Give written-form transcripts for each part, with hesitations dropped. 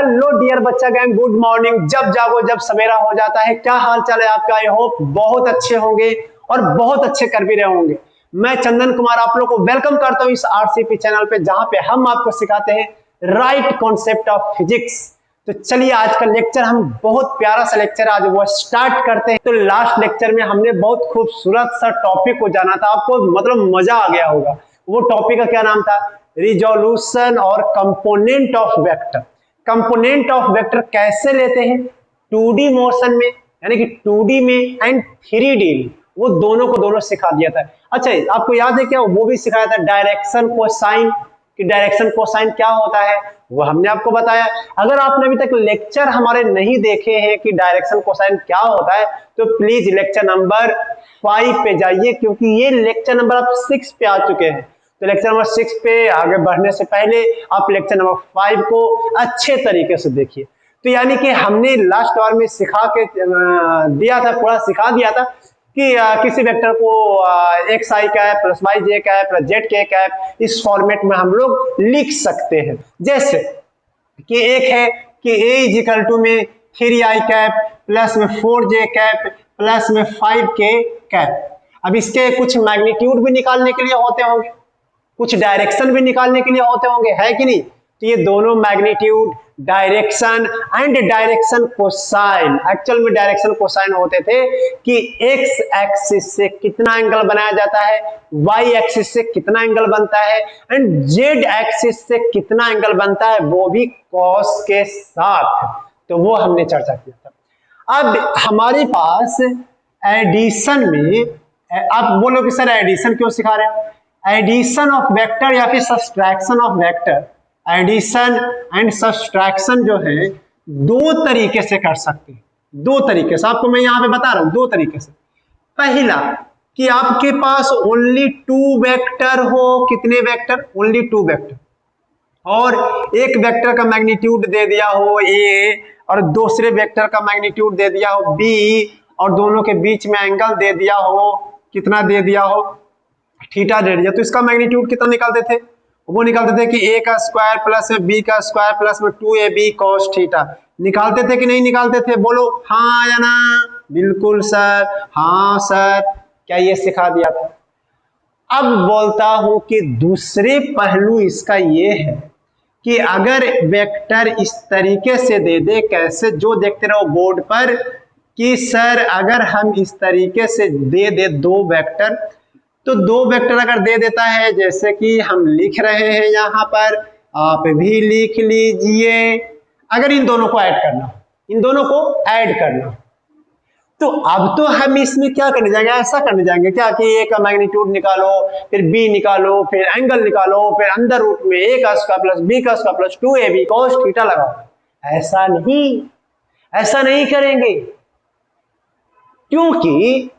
Hello dear बच्चा gang, good morning. जब जागो जब सवेरा हो जाता है। क्या हाल चाल है आपका? आई होप बहुत अच्छे होंगे और बहुत अच्छे कर भी रहे होंगे। मैं चंदन कुमार आप लोगों को वेलकम करता हूं इस आरसीपी चैनल पे, जहां पे हम आपको सिखाते हैं राइट कॉन्सेप्ट ऑफ फिजिक्स। तो चलिए आज का लेक्चर, हम बहुत प्यारा सा लेक्चर आज वो स्टार्ट करते हैं। तो लास्ट लेक्चर में हमने बहुत खूबसूरत सा टॉपिक को जाना था, आपको मतलब मजा आ गया होगा। वो टॉपिक का क्या नाम था? रिजोल्यूशन और component of vector. Component of vector कैसे लेते हैं 2D मोशन में, यानी कि 2D में एंड 3D में, वो दोनों को दोनों सिखा दिया था। अच्छा, आपको याद है क्या? वो भी सिखाया था डायरेक्शन कोसाइन, कि डायरेक्शन कोसाइन क्या होता है वो हमने आपको बताया। अगर आपने अभी तक लेक्चर हमारे नहीं देखे हैं कि डायरेक्शन कोसाइन क्या होता है, तो प्लीज लेक्चर नंबर 5 पे जाइए, क्योंकि ये लेक्चर नंबर आप 6 पे आ चुके हैं। तो लेक्चर नंबर 6 पे आगे बढ़ने से पहले आप लेक्चर नंबर 5 को अच्छे तरीके से देखिए। तो यानी कि हमने लास्ट बार में सिखा के दिया था, पूरा सिखा दिया था कि किसी वेक्टर को एक्स आई कैप प्लस वाई जे कैप प्लस जेड के कैप इस फॉर्मेट में हम लोग लिख सकते हैं। जैसे कि एक है कि ए इज इक्वल टू में 3i कैप प्लस में 4j कैप प्लस में 5k कैप। अब इसके कुछ मैग्नीट्यूड भी निकालने के लिए होते होंगे, कुछ डायरेक्शन भी निकालने के लिए होते होंगे, है कि नहीं? तो ये दोनों magnitude, direction and direction cosine, actual में डायरेक्शन कोसाइन होते थे कि एक्स एक्सिस से कितना एंगल बनाया जाता है, वाई एक्सिस से कितना एंगल बनता है एंड जेड एक्सिस से कितना एंगल बनता है, वो भी कॉस के साथ। तो वो हमने चर्चा किया था। अब हमारे पास एडिशन में, आप बोलो कि सर एडिशन क्यों सिखा रहे हैं? एडिशन ऑफ वेक्टर या फिर subtraction of vector, addition and subtraction जो है दो तरीके से कर सकते हैं। दो तरीके से आपको मैं यहां पे बता रहा हूं, दो तरीके से। पहला कि आपके पास ओनली 2 वेक्टर हो। कितने वेक्टर? ओनली 2 वेक्टर, और एक वेक्टर का मैग्नीट्यूड दे दिया हो ए और दूसरे वेक्टर का मैग्नीट्यूड दे दिया हो बी, और दोनों के बीच में एंगल दे दिया हो, कितना दे दिया हो? थीटा दे दिया। तो इसका मैग्नीट्यूड कितना निकालते थे? वो निकालते थे कि a का स्क्वायर प्लस में b का स्क्वायर प्लस में 2ab cos थीटा। निकालते थे कि नहीं निकालते थे? बोलो हाँ या ना। बिल्कुल सर, हाँ सर। क्या ये सिखा दिया था? अब बोलता हूं कि दूसरे पहलू इसका ये है कि अगर वेक्टर इस तरीके से दे दे, कैसे, जो देखते रहो बोर्ड पर, कि सर अगर हम इस तरीके से दे दे 2 वेक्टर, तो 2 वेक्टर अगर दे देता है, जैसे कि हम लिख रहे हैं यहां पर, आप भी लिख लीजिए। अगर इन दोनों को ऐड करना, इन दोनों को ऐड करना, तो अब तो हम इसमें क्या करने जाएंगे? ऐसा करने जाएंगे क्या कि ए का मैग्नीट्यूड निकालो, फिर बी निकालो, फिर एंगल निकालो, फिर अंदर रूट में a का स्क्वायर प्लस b का square plus 2ab cos theta लगाओ। ऐसा नहीं, ऐसा नहीं करेंगे, क्योंकि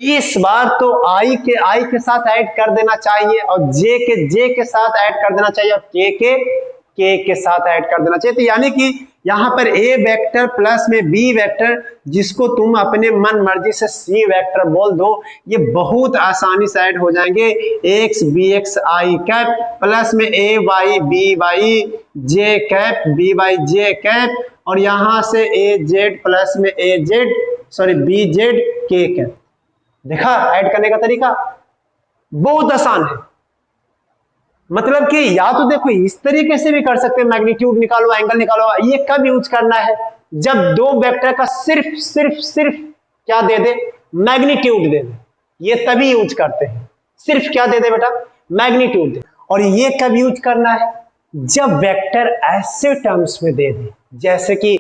इस बार तो i के साथ ऐड कर देना चाहिए, और j के साथ ऐड कर देना चाहिए, और k के साथ ऐड कर देना चाहिए। तो यानी कि यहां पर a वेक्टर प्लस में b वेक्टर, जिसको तुम अपने मन मर्जी से c वेक्टर बोल दो, ये बहुत आसानी से ऐड हो जाएंगे। x bx i cap plus में a y b y j cap b y j cap, और यहां से a z प्लस में b z k कैप। देखा ऐड करने का तरीका? बहुत आसान है। मतलब कि या तो देखो इस तरीके से भी कर सकते हैं, मैग्नीट्यूड निकालो, एंगल निकालो। ये कब यूज करना है? जब 2 वेक्टर का सिर्फ क्या दे दे? मैग्नीट्यूड दे दे। ये तभी यूज करते हैं। सिर्फ क्या दे दे बेटा? मैग्नीट्यूड दे। और ये कब यूज करना है? जब वेक्टर ऐसे टर्म्स में दे दे, जैसे कि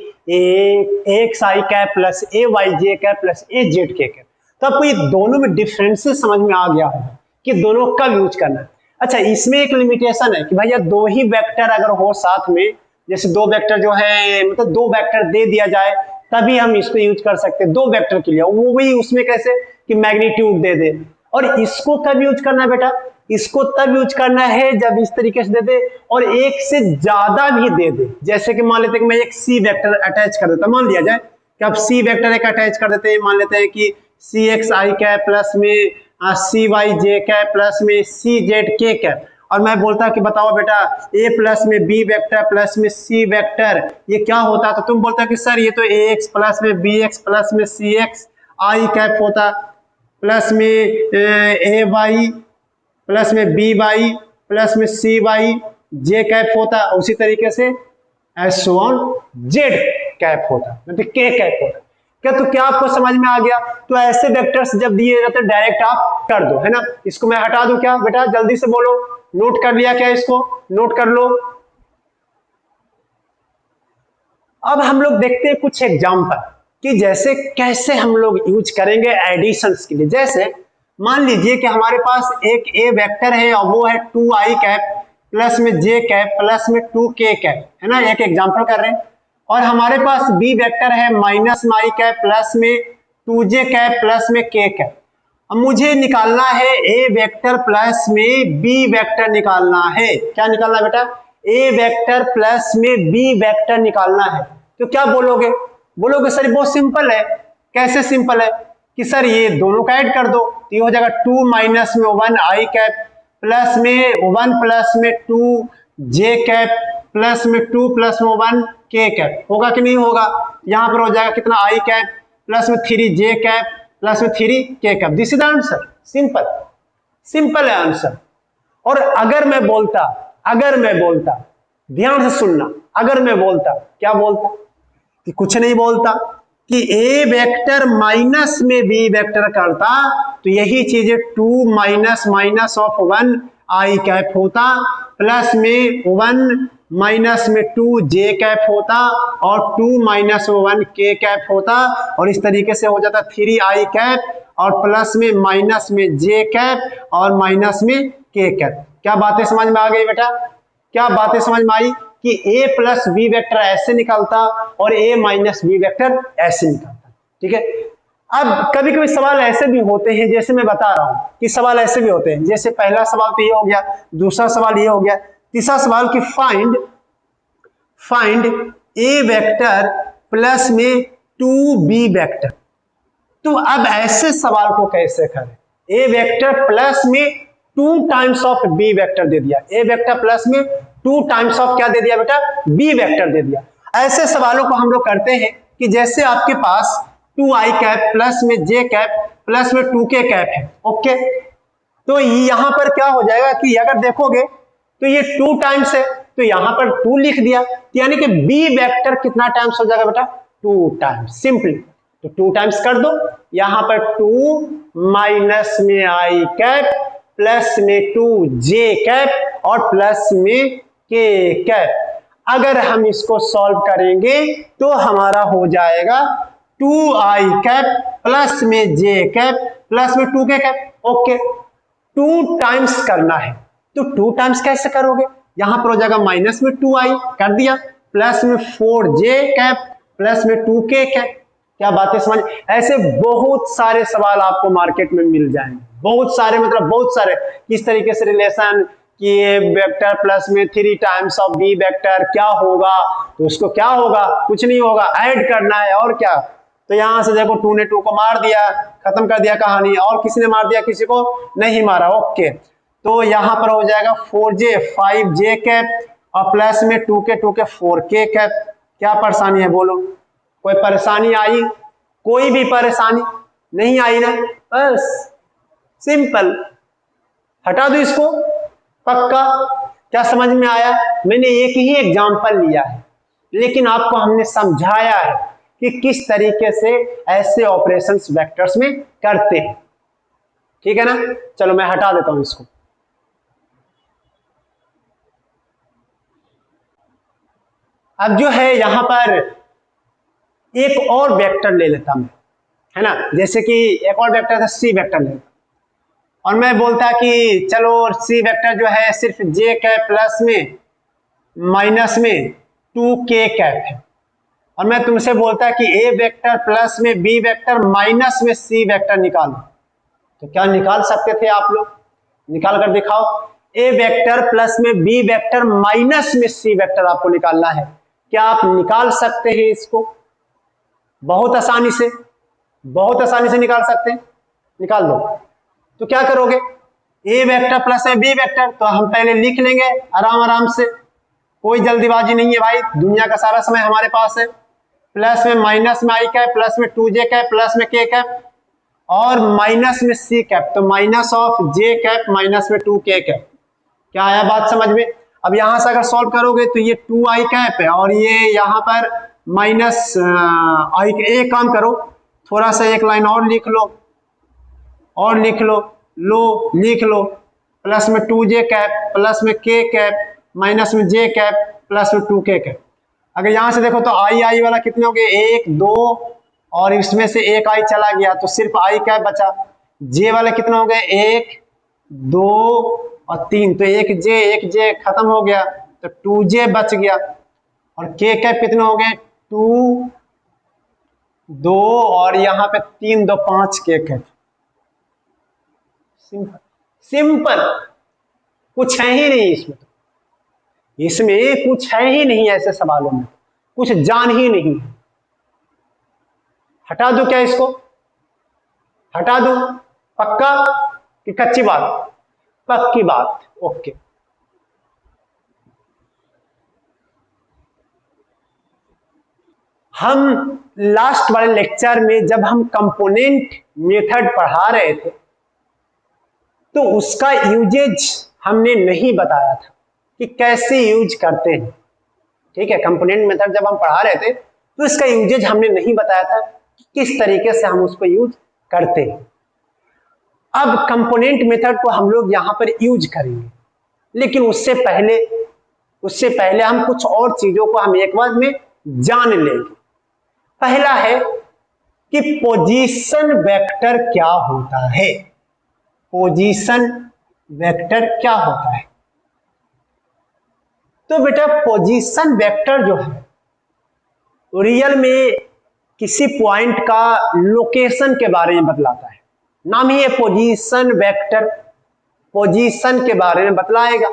एक्स आई कैप प्लस ए वाई जे कैप प्लस ए जेड के कैप। तो आपको ये दोनों में डिफरेंसेस समझ में आ गया होगा कि दोनों कब यूज करना है। अच्छा, इसमें एक लिमिटेशन है कि भैया 2 ही वेक्टर अगर हो साथ में, जैसे 2 वेक्टर जो है, मतलब 2 वेक्टर दे दिया जाए, तभी हम इसको यूज कर सकते हैं 2 वेक्टर के लिए। वो भी उसमें कैसे कि मैग्नीट्यूड दे दे। और इसको कब यूज करना है बेटा? इसको तब यूज करना है जब इस तरीके से दे दे और एक से ज्यादा भी दे दे। जैसे कि मान लेते हैं कि मैं एक सी वेक्टर अटैच कर देता, मान लिया जाए कि अब सी वेक्टर एक अटैच कर देते हैं, मान लेते हैं कि सी एक्स आई कैप प्लस में सी वाई जे कैप प्लस में सी जेड के कैप, और मैं बोलता कि बताओ बेटा a प्लस में b वेक्टर प्लस में c वेक्टर ये क्या होता, तो तुम बोलता कि सर ये तो ax प्लस में bx प्लस में cx आई कैप होता, प्लस में ay प्लस में by प्लस में cy j कैप होता, उसी तरीके से s1 z कैप होता, मतलब k कैप होता। क्या आपको समझ में आ गया? तो ऐसे वेक्टर्स जब दिए जाते हैं डायरेक्ट आप कर दो, है ना। इसको मैं हटा दूं क्या बेटा, जल्दी से बोलो, नोट कर लिया क्या? इसको नोट कर लो। अब हम लोग देखते हैं कुछ एग्जांपल कि जैसे कैसे हम लोग यूज करेंगे एडिशंस के लिए। जैसे मान लीजिए कि हमारे पास एक ए वेक्टर है और वो है 2i कैप प्लस में j कैप प्लस में 2k कैप, है ना, एक एग्जांपल कर रहे हैं। और हमारे पास बी वेक्टर है माइनस i कैप प्लस में 2j कैप प्लस में k कैप। अब मुझे निकालना है ए वेक्टर प्लस में बी वेक्टर निकालना है। क्या निकालना है बेटा? ए वेक्टर प्लस में बी वेक्टर निकालना है। तो क्या बोलोगे? बोलोगे सर बहुत सिंपल है। कैसे सिंपल है? कि सर ये दोनों का ऐड कर दो, तो ये हो जाएगा 2 माइनस में 1 आई कैप प्लस में 1 प्लस में 2 जे कैप प्लस में 2 प्लस में 1 के कैप। होगा कि नहीं होगा? यहां पर हो जाएगा कितना, आई कैप प्लस में 3 जे कैप प्लस में 3 के cap. This is the answer. Simple, simple है आंसर। और अगर मैं बोलता ध्यान से सुनना, अगर मैं बोलता, क्या बोलता कि कुछ नहीं बोलता, कि ए वेक्टर माइनस में बी वेक्टर करता, तो यही चीज 2 minus minus of 1 I cap होता प्लस में 1 माइनस में 2 जे कैप होता और 2 माइनस 1 के कैप होता, और इस तरीके से हो जाता 3 आई कैप और प्लस में माइनस में जे कैप और माइनस में के कैप। क्या बातें समझ में आ गई बेटा? क्या बातें समझ में आई कि a प्लस बी वेक्टर ऐसे निकलता और a माइनस बी वेक्टर ऐसे निकलता। ठीक है। अब कभी कभी सवाल ऐसे भी होते हैं, जैसे मैं बता रहा हूं कि सवाल ऐसे भी होते हैं, जैसे पहला सवाल तो ये हो गया, दूसरा सवाल ये हो गया, तीसरा सवाल कि फाइंड a वेक्टर प्लस में 2b वेक्टर। तो अब ऐसे सवाल को कैसे करें? a वेक्टर प्लस में 2 टाइम्स ऑफ b वेक्टर दे दिया, a वेक्टर प्लस में 2 टाइम्स ऑफ क्या दे दिया बेटा? b वेक्टर दे दिया। ऐसे सवालों को हम लोग करते हैं कि जैसे आपके पास 2i कैप प्लस में j कैप प्लस में 2k कैप है। ओके, तो यहां पर क्या हो जाएगा कि अगर देखोगे तो ये 2 टाइम्स है, तो यहां पर 2 लिख दिया, यानी कि b वेक्टर कितना टाइम्स हो जाएगा बेटा? 2 टाइम्स। सिंपली तो 2 टाइम्स कर दो, यहां पर 2 माइनस में i कैप प्लस में 2j कैप और प्लस में k कैप। अगर हम इसको सॉल्व करेंगे तो हमारा हो जाएगा 2i कैप प्लस में j कैप प्लस में 2k कैप। ओके, 2 टाइम्स करना है, तो 2 टाइम्स कैसे करोगे? यहां पर हो जाएगा माइनस में 2i कर दिया प्लस में 4j कैप प्लस में 2k कैप। क्या बातें समझ? ऐसे बहुत सारे सवाल आपको मार्केट में मिल जाएंगे, बहुत सारे, मतलब बहुत सारे। किस तरीके से रिलेशन कि ए वेक्टर प्लस में 3 टाइम्स ऑफ बी वेक्टर क्या होगा, तो उसको क्या होगा? कुछ नहीं होगा, ऐड करना है और क्या। तो यहां से देखो 2 ने 2 को मार दिया, खत्म कर दिया कहानी, और किसी ने मार दिया, किसी को नहीं मारा। ओके, तो यहां पर हो जाएगा 4j 5j कैप और प्लस में 2k 4k कैप। क्या परेशानी है बोलो? कोई परेशानी आई? कोई भी परेशानी नहीं आई ना? बस सिंपल, हटा दो इसको। पक्का? क्या समझ में आया? मैंने एक ही एग्जांपल लिया है, लेकिन आपको हमने समझाया है कि किस तरीके से ऐसे ऑपरेशंस वेक्टर्स में करते हैं। ठीक है ना? चलो मैं हटा देता हूं इसको। अब जो है यहां पर एक और वेक्टर ले लेता मैं, है ना, जैसे कि एक और वेक्टर था सी वेक्टर ले लेता, और मैं बोलता कि चलो सी वेक्टर जो है सिर्फ j कैप प्लस में माइनस में 2k कैप है, और मैं तुमसे बोलता कि a वेक्टर प्लस में b वेक्टर माइनस में c वेक्टर निकालो। तो क्या निकाल सकते थे आप लोग? निकाल कर दिखाओ। a वेक्टर प्लस में b वेक्टर माइनस में c वेक्टर आपको निकालना है। क्या आप निकाल सकते हैं इसको? बहुत आसानी से, बहुत आसानी से निकाल सकते हैं। निकाल दो। तो क्या करोगे? ए वेक्टर प्लस में बी वेक्टर, तो हम पहले लिख लेंगे आराम आराम से, कोई जल्दीबाजी नहीं है भाई, दुनिया का सारा समय हमारे पास है। प्लस में माइनस में आई कैप, प्लस में 2j कैप, प्लस में k कैप और माइनस में c कैप, तो minus of j cap minus में 2k कैप। क्या आया बात समझ में? अब यहां से अगर सॉल्व करोगे तो ये 2i कैप है और ये यहाँ पर माइनस आई। एक काम करो, थोड़ा सा एक लाइन और लिख लो, और लिख लो, लिख लो, प्लस में 2j कैप प्लस में k कैप माइनस में j कैप प्लस में 2k कैप। अगर यहां से देखो तो आई वाला कितने हो गए, 1 2 और इसमें से एक आई चला गया तो सिर्फ आई कैप बचा। j वाले कितने हो गए, 1 2 और 3, तो एक j खत्म हो गया तो 2j बच गया। और k कैप कितने हो गए, 2 2 और यहाँ पे 3 2 5 k कैप। सिंपल सिंपल, कुछ है ही नहीं इसमें, तो इसमें कुछ है ही नहीं, ऐसे सवालों में कुछ जान ही नहीं। हटा दूं क्या इसको, हटा दूं? पक्का कि कच्ची बात? पक्की बात, ओके। हम लास्ट वाले लेक्चर में जब हम कंपोनेंट मेथड पढ़ा रहे थे तो उसका यूजेज हमने नहीं बताया था कि कैसे यूज करते हैं। ठीक है, कंपोनेंट मेथड जब हम पढ़ा रहे थे तो इसका यूजेज हमने नहीं बताया था कि किस तरीके से हम उसको यूज करते हैं। अब कंपोनेंट मेथड को हम लोग यहां पर यूज करेंगे, लेकिन उससे पहले हम कुछ और चीजों को हम एक बार में जान लेंगे। पहला है कि पोजीशन वेक्टर क्या होता है। पोजीशन वेक्टर क्या होता है? तो बेटा पोजीशन वेक्टर जो है रियल में किसी पॉइंट का लोकेशन के बारे में बतलाता है। नाम ही है पोजीशन वेक्टर, पोजीशन के बारे में बतलाएगा।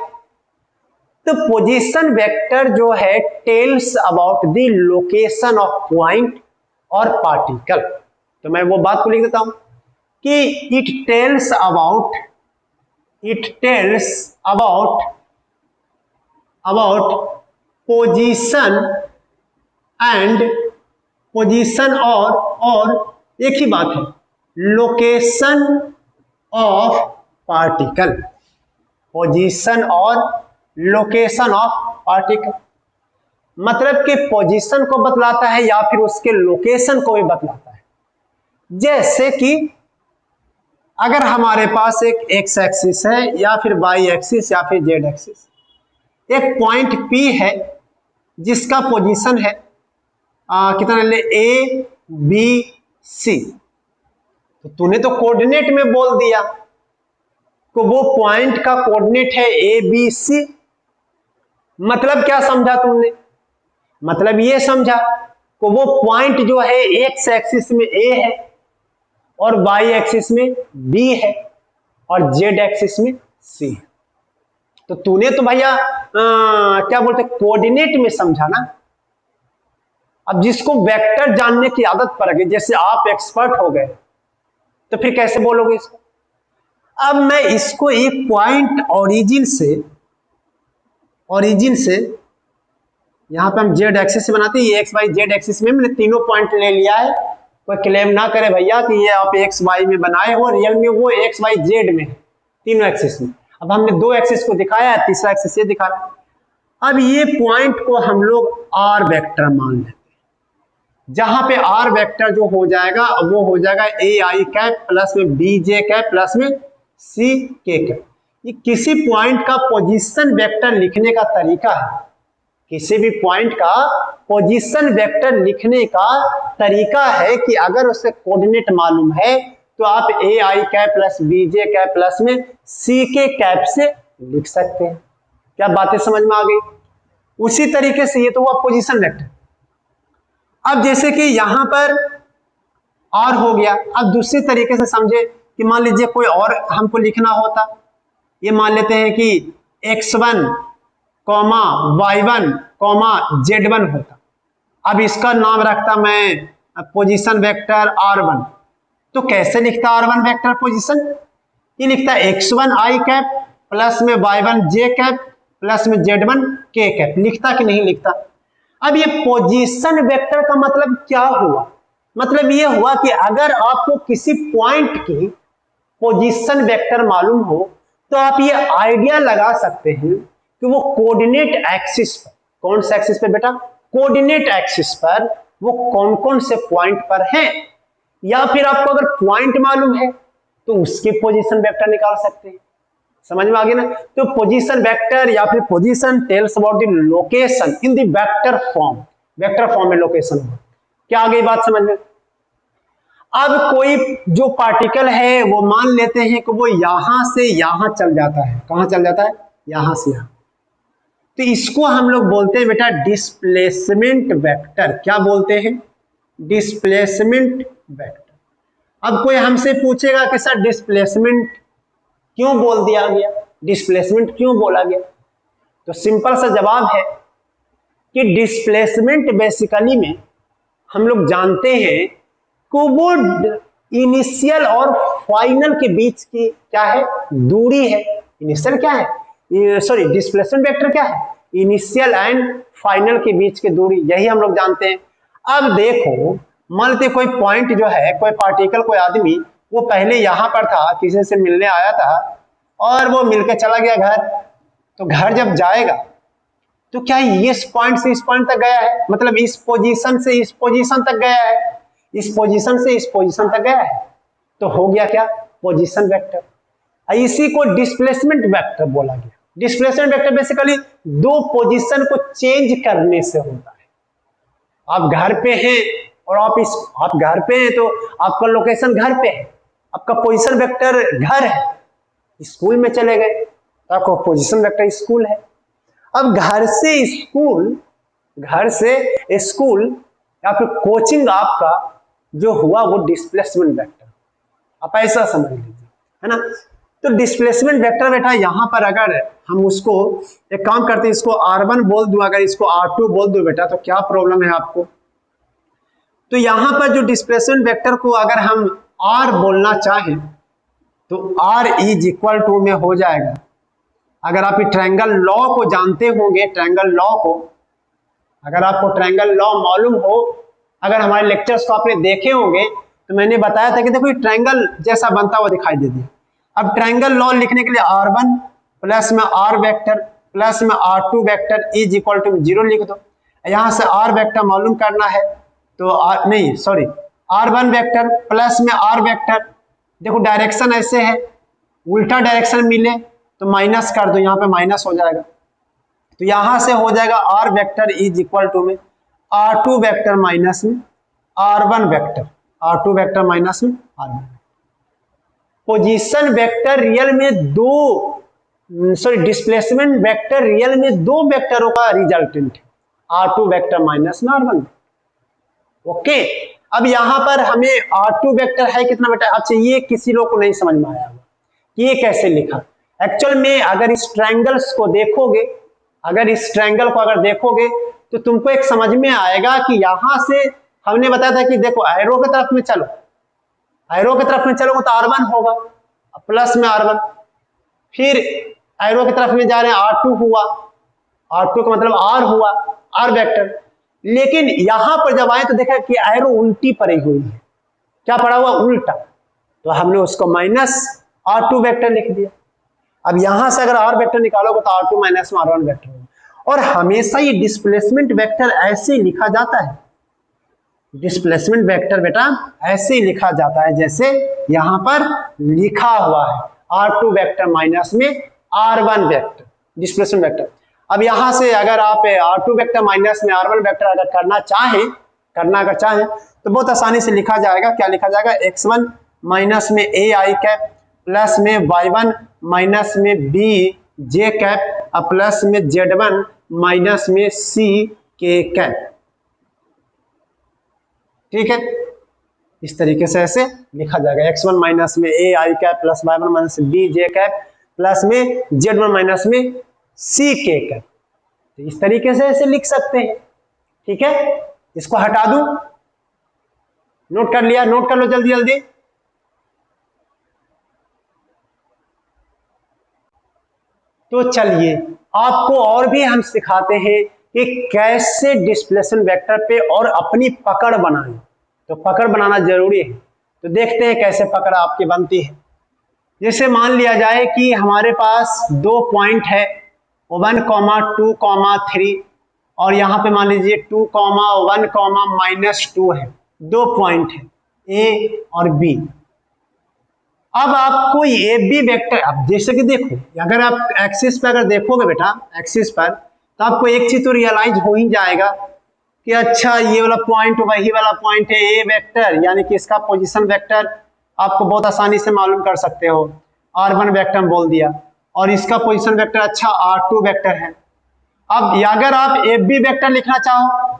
तो पोजीशन वेक्टर जो है tells about the location of point और पार्टिकल। तो मैं वो बात को लिख देता हूं कि it tells about position and position और एक ही बात है, लोकेशन ऑफ पार्टिकल। पोजीशन और लोकेशन ऑफ पार्टिकल मतलब कि पोजीशन को बतलाता है या फिर उसके लोकेशन को भी बतलाता है। जैसे कि अगर हमारे पास एक एक्स एक्सिस है या फिर वाई एक्सिस या फिर जेड एक्सिस, एक पॉइंट P है जिसका पोजीशन है कितना ले, A B C। तो तूने तो कोऑर्डिनेट में बोल दिया, तो वो पॉइंट का कोऑर्डिनेट है A B C। मतलब क्या समझा तुमने? मतलब ये समझा कि वो पॉइंट जो है एक्स एक्सिस में A है और वाई एक्सिस में B है और जेड एक्सिस में C है। तो तूने तो भैया क्या बोलते कोऑर्डिनेट में समझा ना। अब जिसको वेक्टर जानने की आदत पड़ गई, जैसे आप एक्सपर्ट हो गए, तो फिर कैसे बोलोगे इसको? अब मैं इसको एक पॉइंट ओरिजिन से यहां पे हम जेड एक्सिस से बनाते हैं, ये एक्स वाई जेड एक्सिस में मैंने तीनों पॉइंट ले लिया है। कोई क्लेम ना करे भैया कि ये आप एक्स वाई में बनाए हो, रियल में वो एक्स वाई जेड में है, तीनों एक्सिस में। अब हमने दो एक्सिस को दिखाया है, तीसरा एक्सिस ये दिखाना। अब ये पॉइंट को हम लोग आर वेक्टर मान लेते हैं, जहां पे आर वेक्टर जो हो जाएगा वो हो जाएगा ए आई कैप प्लस में बी जे कैप प्लस में सी के कैप। ये किसी पॉइंट का पोजीशन वेक्टर लिखने का तरीका है, किसी भी पॉइंट का पोजीशन वेक्टर लिखने का तरीका है कि अगर उससे कोऑर्डिनेट मालूम है तो आप A I cap plus B J cap plus में सी के कैप से लिख सकते हैं। क्या बातें समझ में आ गई? उसी तरीके से ये तो हुआ पोजीशन वेक्टर। अब जैसे कि यहां पर और हो गया, अब दूसरी तरीके से समझे कि मान लीजिए कोई और हमको लिखना होता, ये मान लेते हैं कि x1 comma y1 comma z1 होता। अब इसका नाम रखता मैं पोजीशन वेक्टर r1। तो कैसे लिखता r1 वेक्टर पोजीशन? ये लिखता है x1 i कैप प्लस में y1 j कैप प्लस में z1 k कैप, लिखता कि नहीं लिखता। अब ये पोजीशन वेक्टर का मतलब क्या हुआ, मतलब ये हुआ कि अगर आपको किसी पॉइंट की पोजीशन वेक्टर मालूम हो तो आप ये आइडिया लगा सकते हैं कि वो कोऑर्डिनेट एक्सिस पर, कौन से एक्सिस पे बेटा, कोऑर्डिनेट एक्सिस पर वो कौन कौन से पॉइंट पर हैं, या फिर आपको अगर पॉइंट मालूम है तो उसके पोजीशन वेक्टर निकाल सकते हैं। समझ में आ गया ना। तो पोजीशन वेक्टर या फिर position tells about the location in the vector form, vector form में लोकेशन हो। क्या आ गई बात समझ में। अब कोई जो पार्टिकल है वो मान लेते हैं कि वो यहां से यहां चल जाता है, कहां चल जाता है, यहां से यहां, तो इसको हम लोग बोलते हैं बेटा डिस्प्लेसमेंट वेक्टर। क्या बोलते हैं, डिस्प्लेसमेंट वेक्टर। अब कोई हमसे पूछेगा कि सर डिस्प्लेसमेंट क्यों बोल दिया गया, डिस्प्लेसमेंट क्यों बोला गया, तो सिंपल सा जवाब है कि डिस्प्लेसमेंट बेसिकली में हम लोग जानते हैं कि वो इनिशियल और फाइनल के बीच की क्या है, दूरी है। इनिशियल क्या है, सॉरी डिस्प्लेसमेंट वेक्टर क्या है, इनिशियल एंड फाइनल के बीच की दूरी, यही हम लोग जानते हैं। अब देखो मान लेते कोई पॉइंट जो है, कोई पार्टिकल, कोई आदमी वो पहले यहां पर था, किसी से मिलने आया था और वो मिलके चला गया घर, तो घर जब जाएगा तो क्या इस पॉइंट से इस पॉइंट तक गया है, मतलब इस पोजीशन से इस पोजीशन तक गया है, इस पोजीशन से इस पोजीशन तक गया है, तो हो गया क्या, पोजीशन वेक्टर। इसी को डिस्प्लेसमेंट वेक्टर बोला गया। डिस्प्लेसमेंट वेक्टर बेसिकली दो पोजीशन को चेंज करने से होता है। आप घर पे हैं और आप घर पे हैं तो आपका लोकेशन घर पे है, आपका पोजीशन वेक्टर घर है, स्कूल में चले गए तो आपका पोजीशन वेक्टर स्कूल है। अब घर से स्कूल, घर से स्कूल या फिर कोचिंग आपका जो हुआ वो डिस्प्लेसमेंट वेक्टर, आप ऐसा समझ लीजिए, है ना। तो डिस्प्लेसमेंट वेक्टर बेटा यहां पर अगर हम उसको एक काम करते हैं, इसको R1 बोल दूं, अगर इसको R2 बोल दूं बेटा तो क्या प्रॉब्लम है आपको। तो यहां पर जो डिस्प्लेसमेंट वेक्टर को अगर हम R बोलना चाहें तो R इज इक्वल टू में हो जाएगा, अगर आप ट्रायंगल लॉ को जानते होंगे, ट्रायंगल लॉ को, अगर आपको ट्रायंगल लॉ मालूम हो, अगर हमारे लेक्चर्स को आपने देखे होंगे तो मैंने बताया था कि देखो ट्रायंगल जैसा बनता हुआ दिखाई दे दिया। अब ट्रायंगल लॉ लिखने के लिए R1 प्लस में R वेक्टर प्लस में R2 vector is equal to 0 लिख दो। यहां से R वेक्टर मालूम करना है तो R1 वेक्टर प्लस में R वेक्टर, देखो डायरेक्शन ऐसे है, उल्टा डायरेक्शन मिले तो माइनस कर दो, यहाँ पे माइनस हो जाएगा, तो यहां से हो जाएगा R vector is equal to में R2 वेक्टर माइनस में R1 vector, R2 vector minus में R1। पोजीशन वेक्टर रियल में दो, सॉरी डिस्प्लेसमेंट वेक्टर रियल में दो वेक्टरों का रिजल्टेंट है, R2 वेक्टर माइनस में R1। ओके, अब यहां पर हमें R2 वेक्टर है कितना बेटा, अच्छा ये किसी लोग को नहीं समझ में आया कि ये कैसे लिखा। एक्चुअल में अगर इस ट्रायंगल्स को देखोगे, अगर इस ट्रायंगल को अगर देखोगे तो तुमको एक समझ में आएगा कि यहां से हमने बताया था कि देखो एरो की तरफ में चलो, एरो की तरफ में चलोगे तो R1 होगा प्लस में R1, फिर एरो की तरफ में जा रहे हैं R2 हुआ, R2 का मतलब R हुआ, R वेक्टर। लेकिन यहां पर जब आए तो देखा कि एरो उल्टी पड़ी हुई है, क्या पड़ा हुआ, उल्टा, तो हमने उसको माइनस R2 वेक्टर लिख दिया। अब यहां से अगर R वेक्टर निकालोगे तो R2 माइनस में R1 वेक्टर होगा। और हमेशा ये डिस्प्लेसमेंट वेक्टर ऐसे लिखा जाता है, डिस्प्लेसमेंट वेक्टर बेटा ऐसे ही लिखा जाता है जैसे यहां पर लिखा हुआ है, R2 वेक्टर माइनस में R1 वेक्टर, डिस्प्लेसमेंट वेक्टर। अब यहां से अगर आप R2 वेक्टर माइनस में R1 वेक्टर अगर करना चाहें तो बहुत आसानी से लिखा जाएगा। क्या लिखा जाएगा, x1 माइनस में AI कैप प्लस में y1 माइनस में BJ कैप प्लस में z1 माइनस में CK कैप। ठीक है, इस तरीके से ऐसे लिखा जाएगा, x1 माइनस में AI cap plus y1 minus में BJ कैप प्लस में z1 माइनस में CK कैप। तो इस तरीके से ऐसे लिख सकते हैं। ठीक है, इसको हटा दूं, नोट कर लिया, नोट कर लो जल्दी जल्दी। तो चलिए आपको और भी हम सिखाते हैं कि कैसे डिस्प्लेसमेंट वेक्टर पे और अपनी पकड़ बनाएं। तो पकड़ बनाना जरूरी है, तो देखते हैं कैसे पकड़ आपकी बनती है। जैसे मान लिया जाए कि हमारे पास दो पॉइंट है 1, 2, 3 और यहाँ पे मान लीजिए 2, 1, -2 है। दो पॉइंट है ए और बी। अब आपको ए बी वेक्टर, अब जैसे कि देखो अगर आप एक्सिस पर अगर देखोगे बेटा एक्सिस पर, तो आपको एक चीज तो रियलाइज हो ही जाएगा कि अच्छा ये वाला पॉइंट वही वाला पॉइंट है ए वेक्टर, यानी कि इसका पोजीशन वेक्टर आपको बहुत आसानी से मालूम कर सकते हो। r1 वेक्टर बोल दिया और इसका पोजीशन वेक्टर अच्छा r2 वेक्टर है। अब अगर आप एफ बी वेक्टर लिखना चाहो,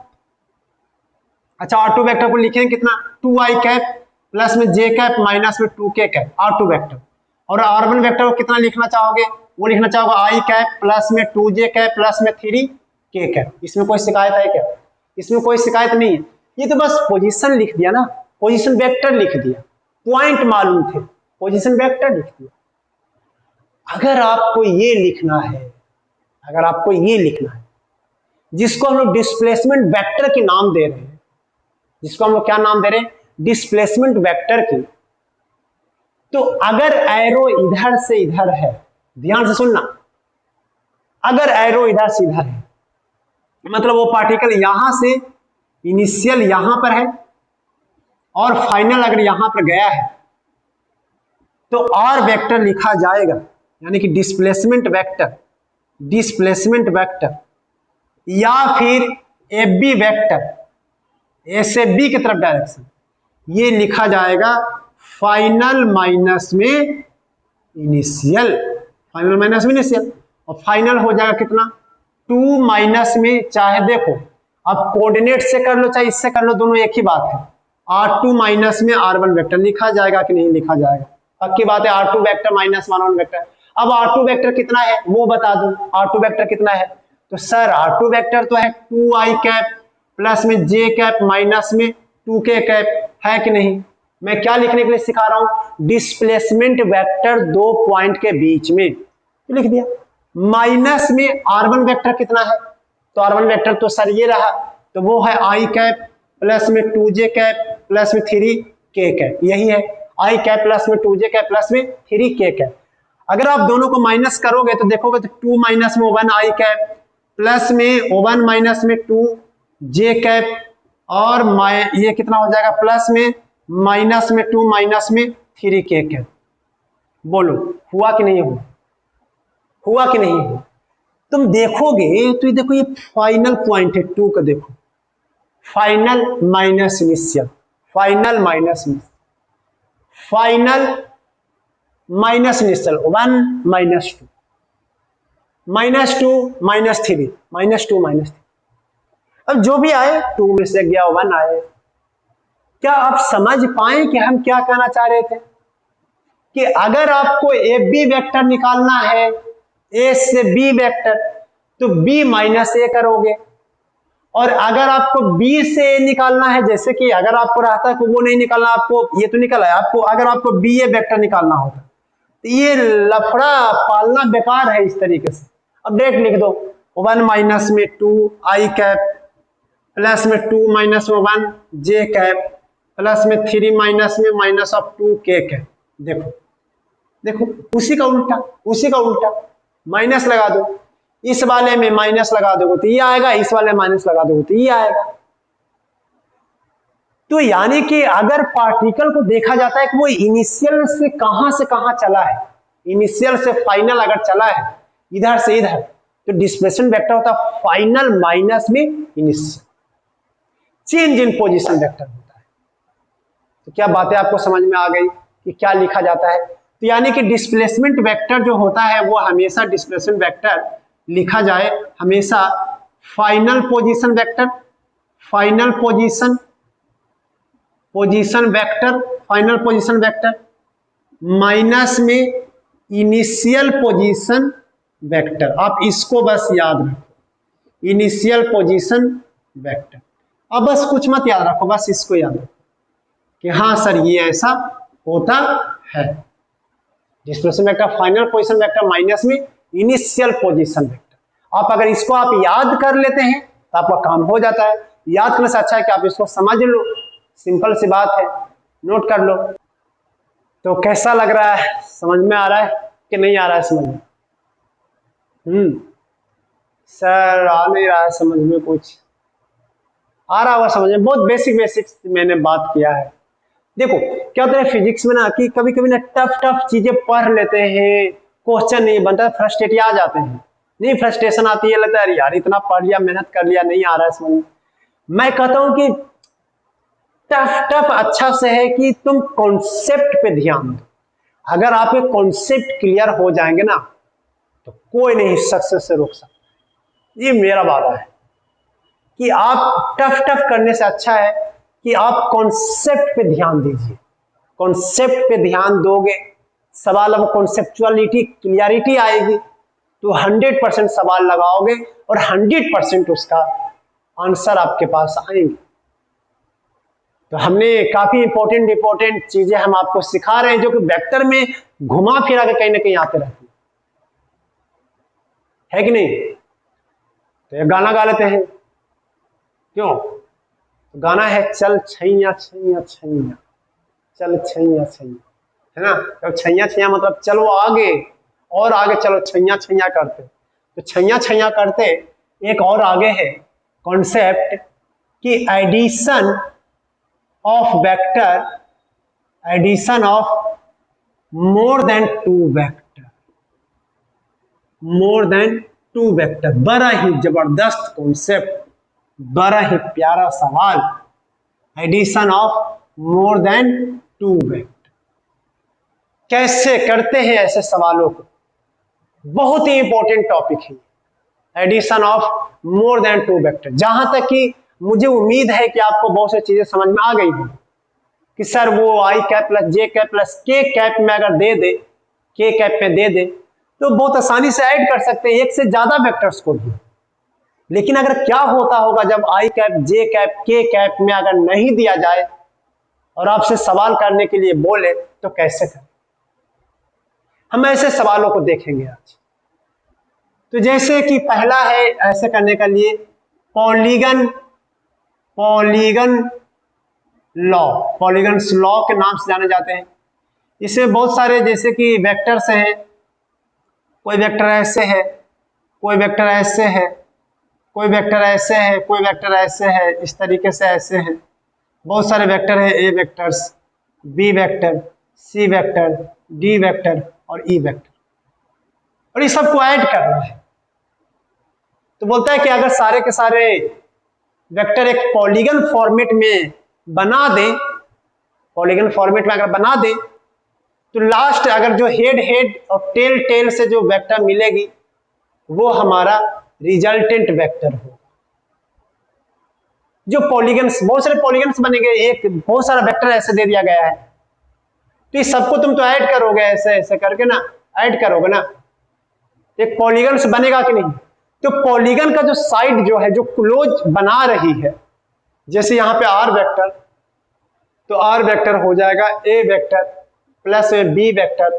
अच्छा r2 वेक्टर को लिखें कितना 2i कैप प्लस में j कैप माइनस में 2k कैप r2 वेक्टर। और r1 वेक्टर को कितना लिखना चाहोगे, वो लिखना चाहोगे i कैप प्लस में 2j कैप प्लस में 3k कैप। इसमें कोई शिकायत है क्या? इसमें कोई शिकायत नहीं है, ये तो बस पोजीशन लिख दिया ना, पोजीशन वेक्टर लिख दिया, पॉइंट मालूम थे, पोजीशन वेक्टर लिख दिया। अगर आपको ये लिखना है, अगर आपको ये लिखना है जिसको हम लोग डिस्प्लेसमेंट वेक्टर के नाम दे रहे हैं, जिसको हम लोग क्या नाम दे रहे हैं, डिस्प्लेसमेंट वेक्टर की, तो अगर एरो इधर से इधर है, ध्यान से सुनना, अगर एरो इधर से इधर है मतलब वो पार्टिकल यहां से इनिशियल यहां पर है और फाइनल अगर यहां पर गया है तो आर वेक्टर लिखा जाएगा, यानी कि डिस्प्लेसमेंट वेक्टर, डिस्प्लेसमेंट वेक्टर या फिर एफ बी वेक्टर, ए से बी की तरफ डायरेक्शन, ये लिखा जाएगा फाइनल माइनस में इनिशियल, फाइनल माइनस में इनिशियल, और फाइनल हो जाएगा कितना 2 माइनस में, चाहे देखो अब कोऑर्डिनेट से कर लो चाहे इससे कर लो, दोनों एक ही बात है, r2 माइनस में r1 वेक्टर लिखा जाएगा कि नहीं लिखा जाएगा, पक्की बात है, r2 वेक्टर माइनस 1 वेक्टर। अब r2 वेक्टर कितना है वो बता दूं, r2 वेक्टर कितना है, तो सर r2 वेक्टर तो है 2i कैप प्लस में j कैप माइनस में 2k कैप, है कि नहीं। मैं क्या लिखने के लिए सिखा रहा हूं, डिस्प्लेसमेंट वेक्टर दो पॉइंट के बीच में, तो लिख दिया। माइनस में r1 वेक्टर कितना है, तो r1 वेक्टर तो सर ये रहा, तो वो है i कैप प्लस में 2j कैप प्लस में 3k कैप, यही है i कैप प्लस में 2j कैप प्लस में 3k कैप। अगर आप दोनों को माइनस करोगे तो देखोगे तो 2 माइनस में 1i कैप प्लस में 1 माइनस में 2j कैप और ये कितना हो जाएगा प्लस में माइनस में 2 माइनस में 3k कैप। बोलो हुआ कि नहीं हुआ, हुआ कि नहीं हुआ। तुम देखोगे तो ये देखो ये फाइनल पॉइंट है 2 का, देखो final minus initial, final minus initial, final minus initial 1 minus 2 minus 2 minus 3 minus 2 minus 3, अब जो भी आए 2 में से गया 1 आए। क्या आप समझ पाए कि हम क्या कहना चाह रहे थे, कि अगर आपको ए बी वेक्टर निकालना है, ए से बी वेक्टर, तो बी माइनस ए करोगे, और अगर आपको बी से ए निकालना है, जैसे कि अगर आपको रहता है कि वो नहीं निकालना, आपको ये तो निकला है, आपको अगर आपको बी ए वेक्टर निकालना होता तो ये लफड़ा पालना बेकार है इस तरीके से। अब डायरेक्ट लिख दो 1 माइनस में 2 आई कैप प्लस में 2 माइनस में 1 जे कैप प्लस में 3 माइनस में माइनस ऑफ 2 के कैप। देखो देखो उसी का उल्टा, उसी का उल्टा, माइनस लगा दो, इस वाले में माइनस लगा दोगे तो ये आएगा, इस वाले में माइनस लगा दोगे तो ये आएगा। तो यानी कि अगर पार्टिकल को देखा जाता है कि वो इनिशियल से कहां चला है, इनिशियल से फाइनल अगर चला है इधर से इधर, तो डिस्प्लेसमेंट वेक्टर होता है फाइनल माइनस में initial, change in position vector होता है। तो क्या बातें आपको समझ में आ गई कि क्या लिखा जाता है। तो यानी कि डिस्प्लेसमेंट वेक्टर जो होता है वो हमेशा डिस्प्लेसमेंट वेक्टर लिखा जाए हमेशा final position vector, final position vector, final position vector minus में इनिशियल पोजीशन वेक्टर। आप इसको बस याद रखो, इनिशियल पोजीशन वेक्टर। अब बस कुछ मत याद रखो, बस इसको याद रखो कि हाँ सर ये ऐसा होता है। Displacement vector final position vector minus में इनिशियल पोजीशन वेक्टर। आप अगर इसको आप याद कर लेते हैं तो आपका काम हो जाता है। याद करने से अच्छा है कि आप इसको समझ लो, सिंपल सी बात है, नोट कर लो। तो कैसा लग रहा है, समझ में आ रहा है कि नहीं आ रहा है समझ में? सर आ नहीं रहा है समझ में, कुछ आ रहा होगा समझ में। बहुत बेसिक बेसिक मैंने बात किया है। देखो क्या होता है फिजिक्स में ना कि कभी कभी ना टफ टफ चीजें पढ़ लेते हैं, क्वेश्चन नहीं बनता, फ्रस्ट्रेट आ जाते हैं। नहीं फ्रस्ट्रेशन आती है, लगता है यार इतना पढ़ लिया, मेहनत कर लिया, नहीं आ रहा है समझ में। मैं कहता हूं कि टफ टफ अच्छा से है कि तुम कॉन्सेप्ट पे ध्यान दो। अगर आप एक कॉन्सेप्ट क्लियर हो जाएंगे ना तो कोई नहीं सक्सेस से रोक सकता। ये मेरा वादा है कि आप टफ टफ करने से अच्छा है कि आप कॉन्सेप्ट पे ध्यान दीजिए। कॉन्सेप्ट पे ध्यान दोगे, सवाल अब कॉन्सेप्चुअलिटी क्लियरिटी आएगी तो 100% सवाल लगाओगे और 100% उसका आंसर आपके पास आएंगे। तो हमने काफी इंपॉर्टेंट चीजें हम आपको सिखा रहे हैं जो कि वेक्टर में घुमा फिरा के कहीं ना कहीं आते रहती है कि नहीं। तो ये गाना गा लेते हैं, क्यों? तो गाना है चल छैया छैया छैया, चल छैया छैया, है ना। तो छैया छैया मतलब चलो आगे और आगे चलो, छैया छैया करते। तो छैया छैया करते एक और आगे है कॉन्सेप्ट कि addition of vector, addition of more than two vector, more than two vector. बड़ा ही जबरदस्त कॉन्सेप्ट, बड़ा ही प्यारा सवाल, addition of more than two vector. कैसे करते हैं ऐसे सवालों को, बहुत ही इंपॉर्टेंट टॉपिक है addition of more than two vector. जहां तक कि मुझे उम्मीद है कि आपको बहुत सी चीजें समझ में आ गई होंगी कि सर वो आई कैप प्लस जे कैप प्लस के कैप में अगर दे दे, के कैप में दे दे तो बहुत आसानी से ऐड कर सकते हैं एक से ज्यादा वेक्टर्स को भी। लेकिन अगर क्या होता होगा जब आई कैप जे कैप के कैप में अगर नहीं दिया जाए और आपसे सवाल करने के लिए बोले तो कैसे करें? हम ऐसे सवालों को देखेंगे आज। तो जैसे कि पहला है ऐसे करने के लिए polygon, polygon law, polygons law के नाम से जाने जाते हैं। इसमें बहुत सारे जैसे कि वेक्टर्स हैं, कोई वेक्टर ऐसे है, कोई वेक्टर ऐसे है, कोई वेक्टर ऐसे है, कोई वेक्टर ऐसे है, इस तरीके से ऐसे हैं। बहुत सारे वेक्टर है, ए vectors, B vector, C vector, D vector और ई वेक्टर, और ये सबको ऐड करना है। तो बोलता है कि अगर सारे के सारे वेक्टर एक पॉलीगन फॉर्मेट में बना दें, पॉलीगन फॉर्मेट में अगर बना दें तो लास्ट अगर जो हेड हेड और टेल टेल से जो वेक्टर मिलेगी वो हमारा रिजल्टेंट वेक्टर होगा। जो पॉलीगन्स, बहुत सारे पॉलीगन्स बनेंगे, एक बहुत सारा वेक्टर ऐसे दे दिया गया है तो इस सबको तुम तो ऐड करोगे, ऐसे ऐसे करके ना ऐड करोगे ना, एक पॉलीगन्स बनेगा कि नहीं। तो पॉलीगन का जो साइड जो है जो क्लोज बना रही है, जैसे यहां पे आर वेक्टर, तो आर वेक्टर हो जाएगा ए वेक्टर प्लस में बी वेक्टर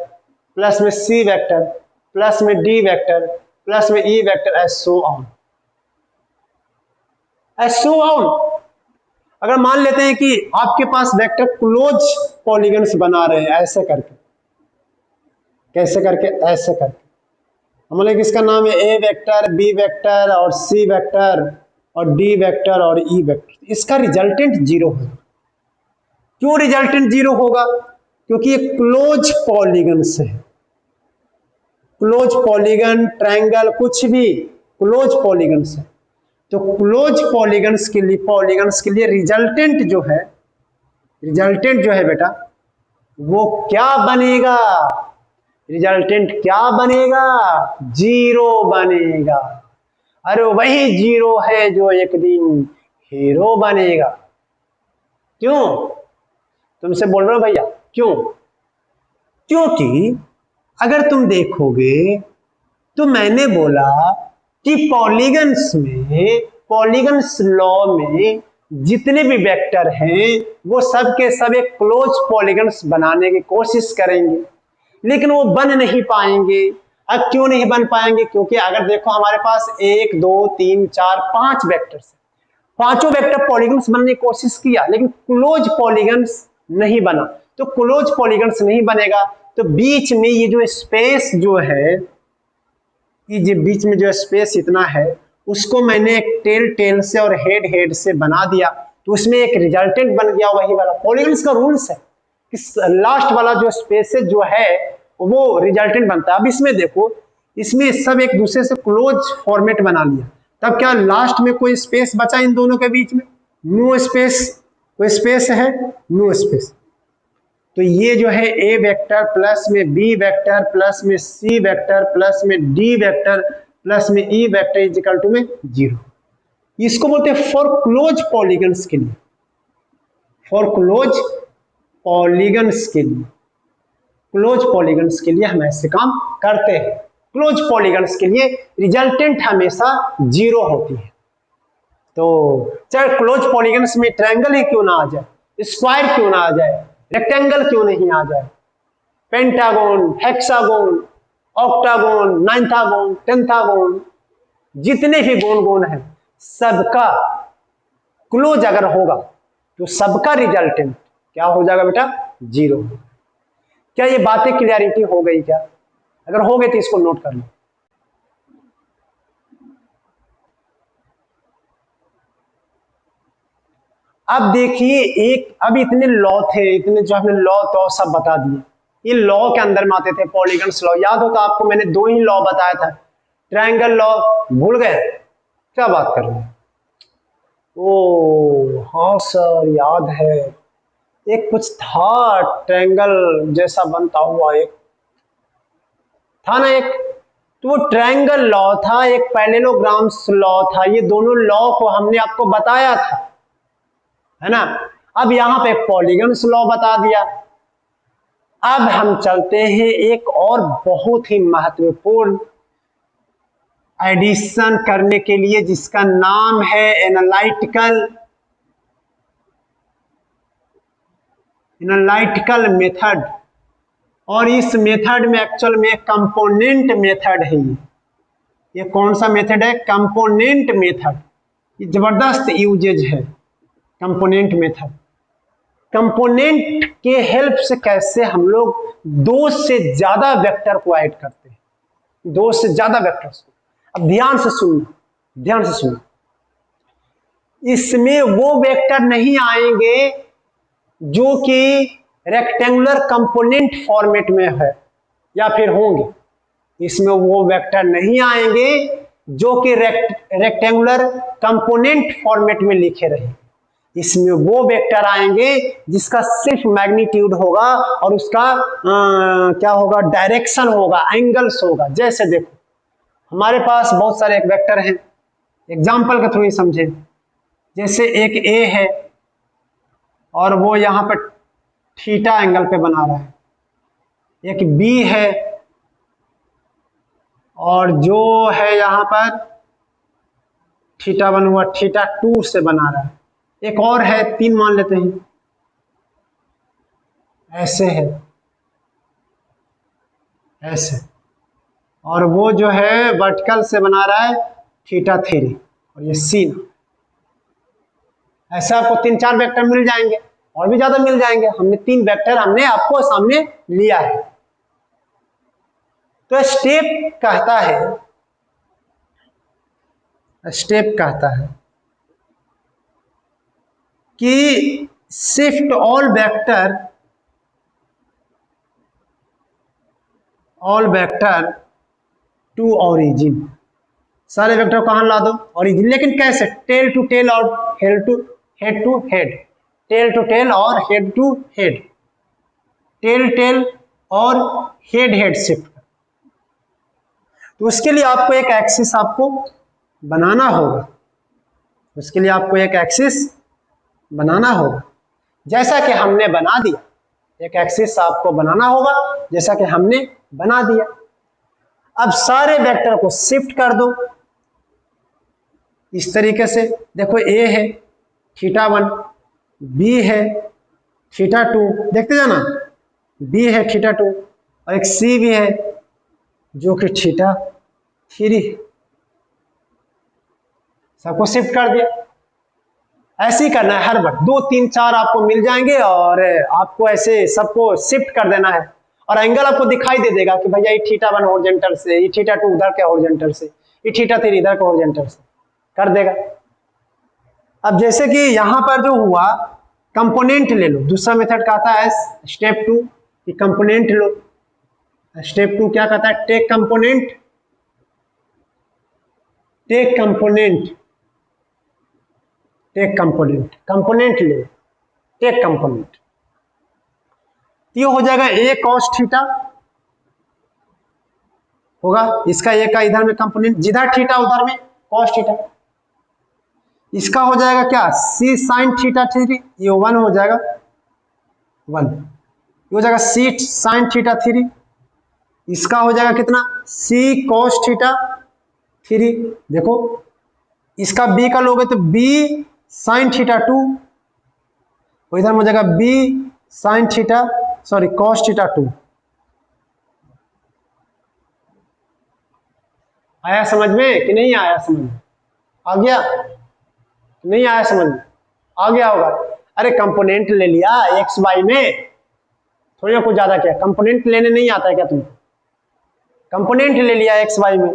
प्लस में सी वेक्टर प्लस में डी वेक्टर प्लस में E vector S so on, S so on. अगर मान लेते हैं कि आपके पास वेक्टर क्लोज पॉलीगन्स बना रहे हैं ऐसे करके, कैसे करके, ऐसे करके, हम बोले कि इसका नाम है ए वेक्टर, बी वेक्टर और सी वेक्टर और डी वेक्टर और ई वेक्टर, इसका रिजल्टेंट जीरो होगा। क्यों रिजल्टेंट जीरो होगा? क्योंकि ये क्लोज पॉलीगन से है, क्लोज पॉलीगन, ट्रायंगल, कुछ भी क्लोज पॉलीगन से। तो क्लोज पॉलीगन्स के लिए रिजल्टेंट जो है, रिजल्टेंट जो है बेटा वो क्या बनेगा? रिजल्टेंट क्या बनेगा? जीरो बनेगा। अरे वही जीरो है जो एक दिन हीरो बनेगा। क्यों? तुमसे बोल रहा हूं भैया, क्यों? क्योंकि अगर तुम देखोगे तो मैंने बोला कि पॉलीगन्स में, पॉलीगन्स लॉ में जितने भी वेक्टर हैं वो सब के सब एक क्लोज पॉलीगन्स बनाने की कोशिश करेंगे, लेकिन वो बन नहीं पाएंगे। अब क्यों नहीं बन पाएंगे? क्योंकि अगर देखो हमारे पास 1 2 3 4 5 वेक्टर्स, पांचों वेक्टर पॉलीगन्स बनने की कोशिश किया लेकिन क्लोज पॉलीगन्स नहीं बना। तो क्लोज पॉलीगन्स नहीं बनेगा तो बीच में ये जो स्पेस जो है, ये जो बीच में जो स्पेस इतना है उसको मैंने एक टेल टेल से और हेड हेड से बना दिया, तो उसमें एक रिजल्टेंट बन गया वही वाला। पॉलीगन्स का रूल्स है कि लास्ट वाला जो स्पेस जो है वो रिजल्टेंट बनता है। अब इसमें देखो, इसमें सब एक दूसरे से क्लोज फॉर्मेट बना लिया, तब क्या लास्ट में कोई स्पेस बचा इन दोनों के बीच में? No space. कोई स्पेस है? No space. तो ये जो है ए वेक्टर प्लस में बी वेक्टर प्लस में सी वेक्टर प्लस में डी वेक्टर प्लस में E vector is equal to में 0। इसको बोलते हैं फॉर क्लोज पॉलीगन्स के लिए, फॉर क्लोज पॉलीगन्स के लिए, क्लोज पॉलीगन्स के लिए हम ऐसे काम करते हैं। क्लोज पॉलीगन्स के लिए रिजल्टेंट हमेशा 0 होती है। तो चाहे क्लोज पॉलीगन्स में ट्रायंगल ही क्यों ना आ जाए, स्क्वायर क्यों ना आ जाए, रेक्टेंगल क्यों नहीं आ जाए, पेंटागोन, हेक्सागोन, ऑक्टागोन, नाइन्थागोन, टेंथागोन, जितने भी गोन हैं सबका क्लोज अगर होगा तो सबका रिजल्टेंट क्या हो जाएगा बेटा? 0। क्या ये बातें क्लियरिटी हो गई क्या? अगर हो गई तो इसको नोट कर लो। अब देखिए अब इतने लॉ थे, इतने जो हमने लॉ तो सब बता दिए, ये लॉ के अंदर में आते थे पॉलीगन्स लॉ। याद हो तो आपको मैंने 2 ही लॉ बताया था, ट्रायंगल लॉ भूल गए? क्या बात कर रहे हैं? ओ हाँ सर याद है, एक कुछ था ट्रायंगल जैसा बनता हुआ, एक था ना एक, तो वो ट्रायंगल लॉ था, एक पैरेललोग्राम्स लॉ था। ये दोनों लॉ को हमने आपको बताया था, है ना। अब यहां पे पॉलीगन्स लॉ बता दिया। अब हम चलते हैं एक और बहुत ही महत्वपूर्ण एडिशन करने के लिए जिसका नाम है एनालिटिकल मेथड। और इस मेथड में एक्चुअल में कंपोनेंट मेथड है। ये कौन सा मेथड है? Component method. ये जबरदस्त यूजेज है कंपोनेंट मेथड। कंपोनेंट के हेल्प से कैसे हम लोग 2 से ज्यादा वेक्टर को ऐड करते हैं, 2 से ज्यादा वेक्टर्स को। अब ध्यान से सुनना, ध्यान से सुनना। इसमें वो वेक्टर नहीं आएंगे जो कि रेक्टेंगुलर कंपोनेंट फॉर्मेट में है या फिर होंगे। इसमें वो वेक्टर नहीं आएंगे जो कि रेक्टेंगुलर कंपोनेंट फॉर्मेट में लिखे रहे। इसमें वो वेक्टर आएंगे जिसका सिर्फ मैग्नीट्यूड होगा और उसका क्या होगा? डायरेक्शन होगा, एंगल्स होगा। जैसे देखो हमारे पास बहुत सारे एक वेक्टर हैं, एग्जाम्पल के थ्रू ही समझे। जैसे एक ए है और वो यहां पर थीटा एंगल पे बना रहा है, एक बी है और जो है यहां पर थीटा 1 हुआ, थीटा 2 से बना रहा है, एक और है 3 मान लेते हैं, ऐसे है, ऐसे, और वो जो है वर्टिकल से बना रहा है थीटा 3 और ये सीन। ऐसे आपको 3-4 वेक्टर मिल जाएंगे और भी ज्यादा मिल जाएंगे। हमने 3 वेक्टर हमने आपको सामने लिया है। तो स्टेप कहता है कि shift all vector to origin. सारे वेक्टर कहां ला दो? ओरिजिन। लेकिन कैसे? टेल टू टेल और head to head, tail to tail और हेड टू हेड, टेल और हेड शिफ्ट। तो उसके लिए आपको एक एक्सिस आपको बनाना होगा, उसके लिए आपको एक एक्सिस बनाना होगा, जैसा कि हमने बना दिया। एक एक्सिस आपको बनाना होगा जैसा कि हमने बना दिया। अब सारे वेक्टर को शिफ्ट कर दो इस तरीके से। देखो ए है थीटा 1, बी है थीटा 2, देखते जाना, बी है थीटा 2 और एक सी भी है जो कि थीटा 3, सबको शिफ्ट कर दिया। ऐसे ही करना है हर बार, 2 3 4 आपको मिल जाएंगे और आपको ऐसे सबको शिफ्ट कर देना है और एंगल आपको दिखाई दे देगा कि भैया ये थीटा 1 हॉरिजॉन्टल से, ये थीटा 2 उधर के हॉरिजॉन्टल से, ये थीटा 3 इधर के हॉरिजॉन्टल से कर देगा। अब जैसे कि यहां पर जो हुआ, कंपोनेंट ले लो। दूसरा मेथड कहता है स्टेप 2 कि कंपोनेंट लो। स्टेप 2 क्या कहता है? Take component, take component, take component, component ले, टेक कंपोनेंट। ये हो जाएगा ए कॉस थीटा होगा, इसका ए का इधर में कंपोनेंट, जिधर थीटा उधर में कॉस थीटा। इसका हो जाएगा क्या? सी साइन थीटा 3, ये 1 हो जाएगा, 1 ये हो जाएगा सी साइन थीटा 3। इसका हो जाएगा कितना? सी कॉस थीटा 3। देखो इसका बी का लोगे तो बी साइन थीटा 2, इधर हो जाएगा B sine theta, sorry cos theta 2। आया समझ में कि नहीं आया समझ में? आ गया? नहीं आया समझ में? आ गया होगा। अरे कंपोनेंट ले लिया एक्स वाई में, थोड़ी ना कुछ ज्यादा क्या, कंपोनेंट लेने नहीं आता है क्या तुमको? कंपोनेंट ले लिया एक्स वाई में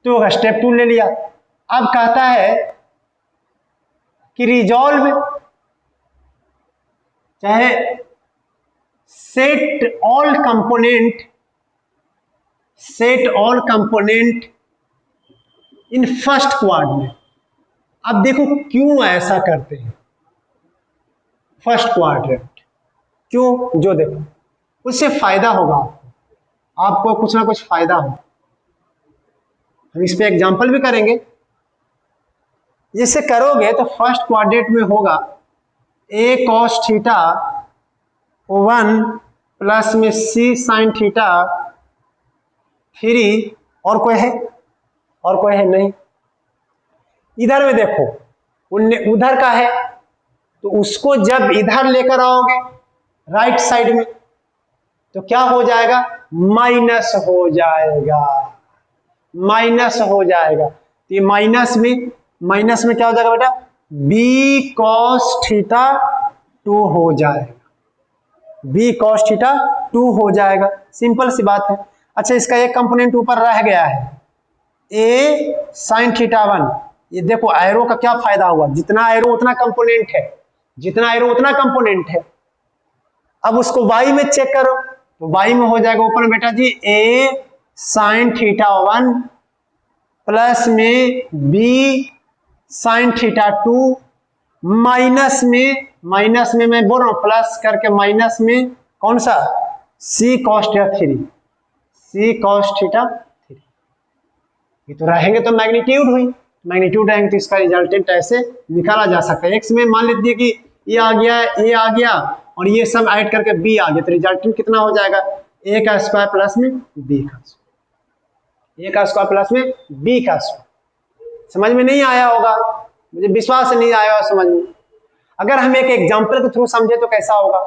तो स्टेप 2 ले लिया। अब कहता है कि रिजॉल्व, चाहे set all component, set all component in first quadrant. अब देखो क्यों ऐसा करते हैं फर्स्ट क्वाड्रेंट, क्यों? जो देखो उससे फायदा होगा आपको कुछ ना कुछ फायदा हो। हम इस पे एग्जांपल भी करेंगे। जिससे करोगे तो फर्स्ट क्वाड्रेंट में होगा ए कॉस थीटा 1 प्लस में सी साइन थीटा 3, और कोई है? और कोई है नहीं। इधर में देखो उधर का है तो उसको जब इधर लेकर आओगे राइट साइड में तो क्या हो जाएगा? माइनस हो जाएगा, माइनस हो जाएगा। तो ये माइनस में क्या हो जाएगा बेटा? बी कॉस थीटा 2 हो जाएगा, बी कॉस थीटा 2 हो जाएगा। सिंपल सी बात है। अच्छा इसका एक कंपोनेंट ऊपर रह गया है ए साइन थीटा 1। ये देखो एरो का क्या फायदा हुआ, जितना एरो उतना कंपोनेंट है, जितना एरो उतना कंपोनेंट है। अब उसको वाई में चेक करो तो वाई में हो जाएगा ऊपर में बेटा जी ए साइन थीटा 1 प्लस में बी साइन थीटा 2 माइनस में मैं बोल रहा हूं प्लस करके माइनस में कौन सा? सी कॉस थीटा 3, सी कॉस थीटा 3। ये तो रहेंगे तो मैग्नीट्यूड हुई, मैग्नीट्यूड रहेंगे तो इसका रिजल्टेंट ऐसे निकाला जा सकता है। एक्स में मान लीजिए कि ये आ गया, ए आ गया और ये सब ऐड करके बी आ गया, तो रिजल्टेंट कितना हो जाएगा? ए का स्क्वायर प्लस में बी का स्क्वायर, ए का स्क्वायर प्लस में बी का स्क्वायर। समझ में नहीं आया होगा? मुझे विश्वास नहीं आया होगा समझ में। अगर हम एक एग्जाम्पल के थ्रू समझे तो कैसा होगा?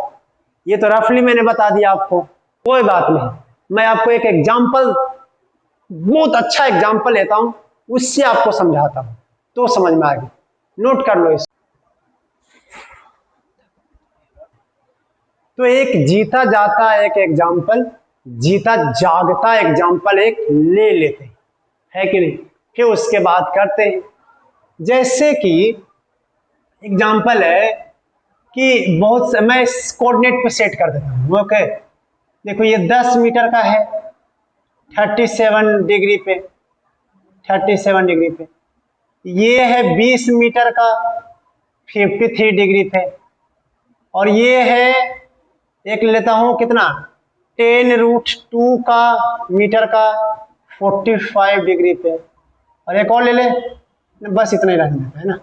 ये तो रफली मैंने बता दिया आपको, कोई बात नहीं। मैं आपको एक एग्जाम्पल, बहुत अच्छा एग्जाम्पल लेता हूं, उससे आपको समझाता हूं तो समझ में आएगी। नोट कर लो इस। तो एक जीता जाता एक एग्जाम्पल, जीता जागता एग्जाम्पल एक ले लेते हैं, है कि नहीं? फिर उसके बाद करते हैं। जैसे कि एग्जाम्पल है कि बहुत मैं कोऑर्डिनेट पे सेट कर देता हूँ। ओके देखो ये 10 मीटर का है 37 डिग्री पे, 37 डिग्री पे। ये है 20 मीटर का 53 डिग्री पे, और ये है एक लेता हूं कितना 10√2 का मीटर का 45 डिग्री पे, और एक और ले ले, बस इतना ही रहने देता है ना।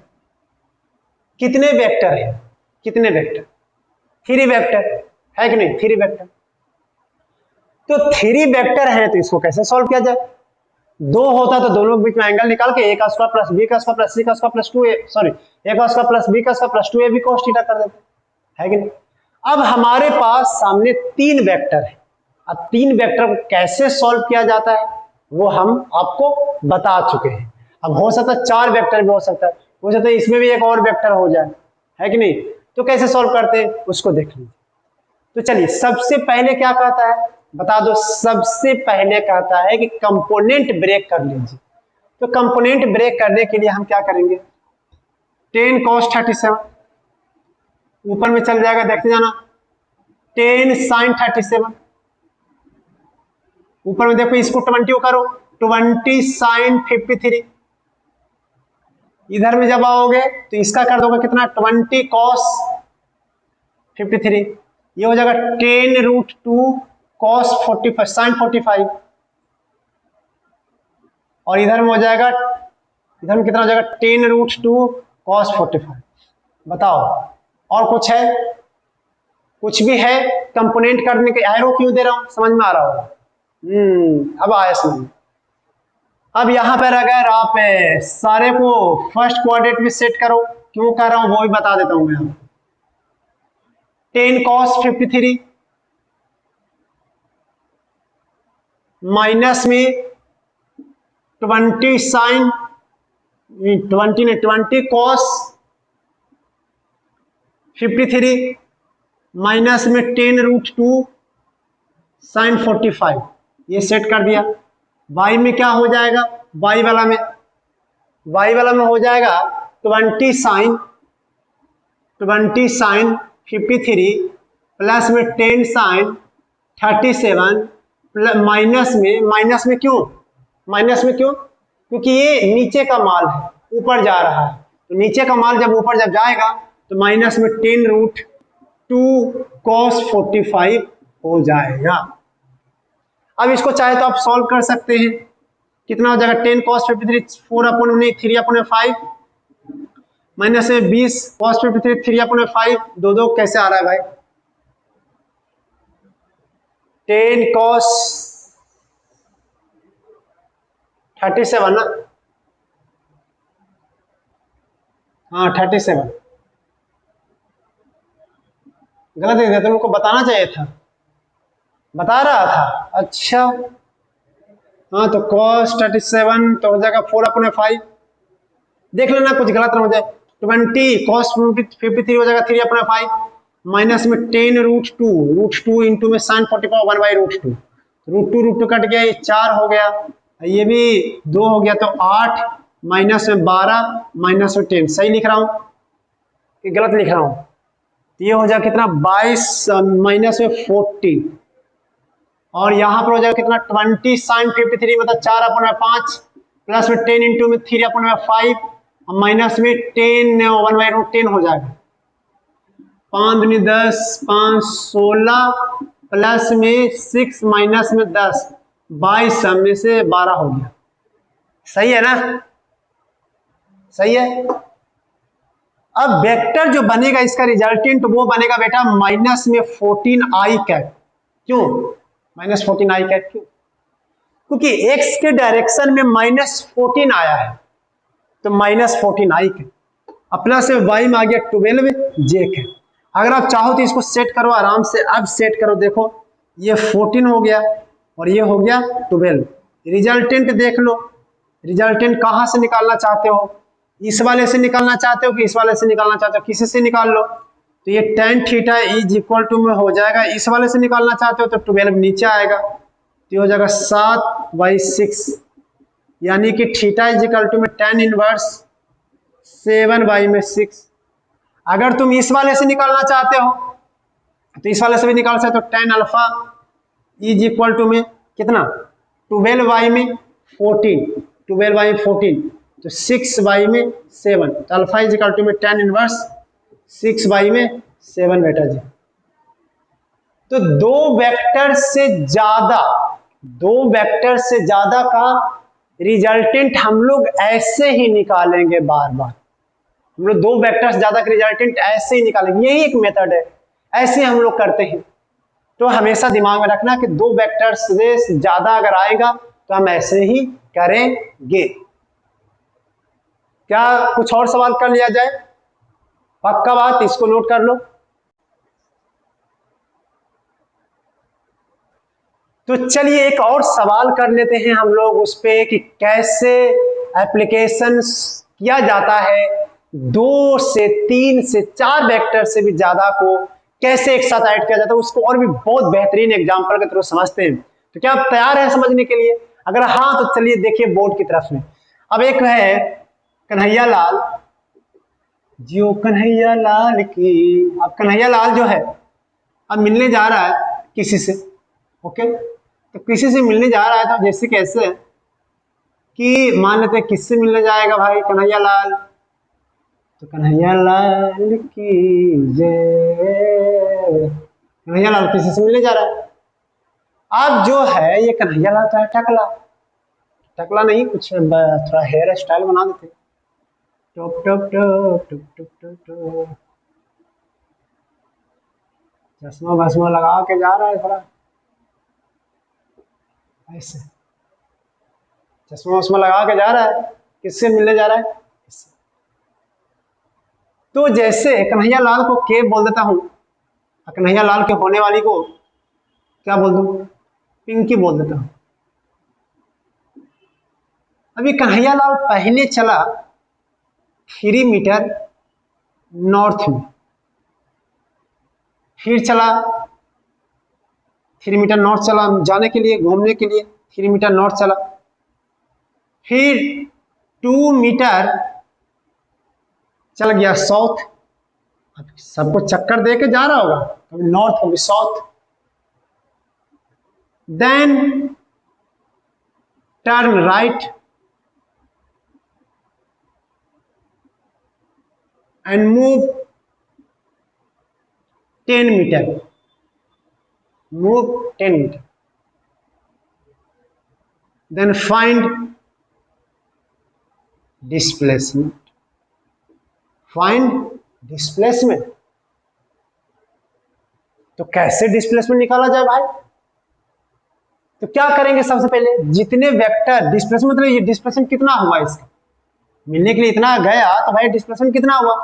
कितने वेक्टर है? कितने वेक्टर? 3 वेक्टर है कि नहीं? 3 वेक्टर। तो 3 वेक्टर है तो इसको कैसे सॉल्व किया जाए? 2 होता तो दोनों के बीच में एंगल निकाल के ए का स्क्वायर प्लस बी का स्क्वायर प्लस सी का स्क्वायर प्लस 2a, सॉरी ए का स्क्वायर प्लस बी का square plus 2ab cos theta कर देते, है कि नहीं? अब हमारे पास सामने 3 वेक्टर है। अब 3 वेक्टर को कैसे सॉल्व किया जाता है वो हम आपको बता चुके हैं। अब हो सकता है 4 वेक्टर भी हो सकता है इसमें भी एक और वेक्टर हो जाए, है कि नहीं। तो कैसे सॉल्व करते हैं उसको देख लीजिए। तो चलिए सबसे पहले क्या कहता है बता दो। सबसे पहले कहता है कि कंपोनेंट ब्रेक कर लीजिए। तो कंपोनेंट ब्रेक करने के लिए हम क्या करेंगे, 10 cos 37 ऊपर में चल जाएगा, देखते जाना, 10 sin 37 ऊपर में देखो, इसको 20 करो, 20 sin 53। इधर में जब आओगे तो इसका कर दोगे कितना, 20 cos 53। ये हो जाएगा 10√2 cos 45 sin 45। और इधर में हो जाएगा, इधर में कितना हो जाएगा, 10√2 cos 45। बताओ और कुछ है, कुछ भी है कंपोनेंट करने के, एरो क्यों दे रहा हूं समझ में आ रहा होगा। अब आया समझ। अब यहां पर अगर आप सारे को फर्स्ट क्वाड्रेंट में सेट करो, क्यों कर रहा हूं वो भी बता देता हूं मैं। 10 cos 53 माइनस में 20 sin 20 cos 53 माइनस में 10√2 sin 45, ये सेट कर दिया। y में क्या हो जाएगा, y वाला में हो जाएगा 20 sin 53 प्लस में 10 sin 37 माइनस में क्यों, क्योंकि ये नीचे का माल है, ऊपर जा रहा है, तो नीचे का माल जब ऊपर जब जाएगा तो माइनस में 10√2 cos 45 हो जाएगा। अब इसको चाहे तो आप सॉल्व कर सकते हैं, कितना हो जाएगा, 10 cos 53 4/9 3/5 माइनस में 20 cos 53 3/5, दो कैसे आ रहा है भाई, 10 cos 37 ना, हाँ 37 गलत है, तो उनको बताना चाहिए था, बता रहा था। अच्छा हाँ, तो cos 37 तो हो जाएगा 4/5, देख लेना कुछ गलत ना हो जाए। 20 cos 53 हो जाएगा 3/5 माइनस में 10√2 इंटू में sin 45 1/√2, √2 कट गया, ये 4 हो गया, ये भी 2 हो गया, तो 8 माइनस में 12 माइनस में 10। सही लिख रहा हूं कि गलत लिख रहा हूं, तो ये हो जाएगा कितना, 22 माइनस में 40, और यहां पर हो जाएगा कितना, 20 sin 53 मतलब 4/5 प्लस में 10 इंटू में 3/5 माइनस में 10 1/10 हो जाएगा, 5 दूनी 10 5 16 प्लस में 6 माइनस में 10 22 में से 12 हो गया। सही है ना, सही है। अब वेक्टर जो बनेगा इसका रिजल्टेंट वो बनेगा बेटा माइनस में 14i कैप। क्यों माइनस 14i कैप, क्यों, क्योंकि x के डायरेक्शन में -14 आया है, तो -14i कैप, प्लस में y में आ गया 12j कैप। अगर आप चाहो तो इसको सेट करो आराम से, अब सेट करो, देखो ये 14 हो गया और ये हो गया 12। रिजल्टेंट देख लो, रिजल्टेंट कहां से निकालना चाहते हो, इस वाले से निकालना चाहते हो कि इस वाले से निकालना चाहते हो, किसी से निकाल लो। तो ये tan theta is equal to में हो जाएगा, इस वाले से निकालना चाहते हो तो 12 नीचे आएगा, तो ये हो जाएगा 7/6, यानी कि थीटा इज इक्वल टू में tan इनवर्स 7/6। अगर तुम इस वाले से निकालना चाहते हो तो इस वाले से भी निकाल सकते हो, tan alpha is equal to में कितना, 12y में 14, 12y में 14 तो 6y में 7, तो अल्फा इज इक्वल टू में tan इनवर्स 6y में 7 बेटा जी। तो दो वेक्टर से ज्यादा का रिजल्टेंट हम लोग ऐसे ही निकालेंगे, बार बार हम लोग 2 वेक्टर से ज्यादा का रिजल्टेंट ऐसे ही निकालेंगे, यही एक मेथड है, ऐसे हम लोग करते हैं। तो हमेशा दिमाग में रखना कि 2 वेक्टर से ज्यादा अगर आएगा तो हम ऐसे ही करेंगे। क्या कुछ और सवाल कर लिया जाए, पक्का बात, इसको नोट कर लो। तो चलिए एक और सवाल कर लेते हैं हम लोग उस पे कि कैसे एप्लीकेशन किया जाता है 2 से 3 से 4 वेक्टर से भी ज्यादा को कैसे एक साथ ऐड किया जाता है, उसको और भी बहुत बेहतरीन एग्जांपल के थ्रू समझते हैं। तो क्या आप तैयार हैं समझने के लिए? अगर हाँ तो चलिए देखिए बोर्ड की तरफ में। अब एक है कन्हैया लाल, जियो कन्हैया लाल की। अब कन्हैया लाल जो है अब मिलने जा रहा है किसी से, ओके। तो किसी से मिलने जा रहा है तो जैसे कैसे कि मान लेते हैं किससे मिलने जाएगा भाई कन्हैया लाल, तो कन्हैया लाल की जय। कन्हैया लाल किसी से मिलने जा रहा है। अब जो है ये कन्हैया लाल तो है टकला, टकला नहीं कुछ थोड़ा हेयर स्टाइल बना देते, top top top top top top top, चश्मा भस्मा लगा के जा रहा है थोड़ा ऐसे, चश्मा वस्मा लगा के जा रहा है। किससे मिलने जा रहा है? तो जैसे कन्हैया लाल को के बोल देता हूं, कन्हैया लाल के होने वाली को क्या बोल दूं? पिंकी बोल देता हूं। अभी कन्हैया लाल पहले चला 3 मीटर नॉर्थ में, फिर चला 3 मीटर नॉर्थ चला जाने के लिए, घूमने के लिए 3 मीटर नॉर्थ चला, फिर 2 मीटर चल गया साउथ। अब सबको चक्कर दे के जा रहा होगा, कभी नॉर्थ कभी south. Then turn right and move 10 metre, move 10 metre. Then find displacement, find displacement. तो कैसे डिस्प्लेसमेंट निकाला जाए भाई? तो क्या करेंगे सबसे पहले, जितने वेक्टर डिस्प्लेसमेंट मतलब ये डिस्प्लेसमेंट कितना हुआ इसका, मिलने के लिए इतना गया तो भाई डिस्प्लेसमेंट कितना हुआ?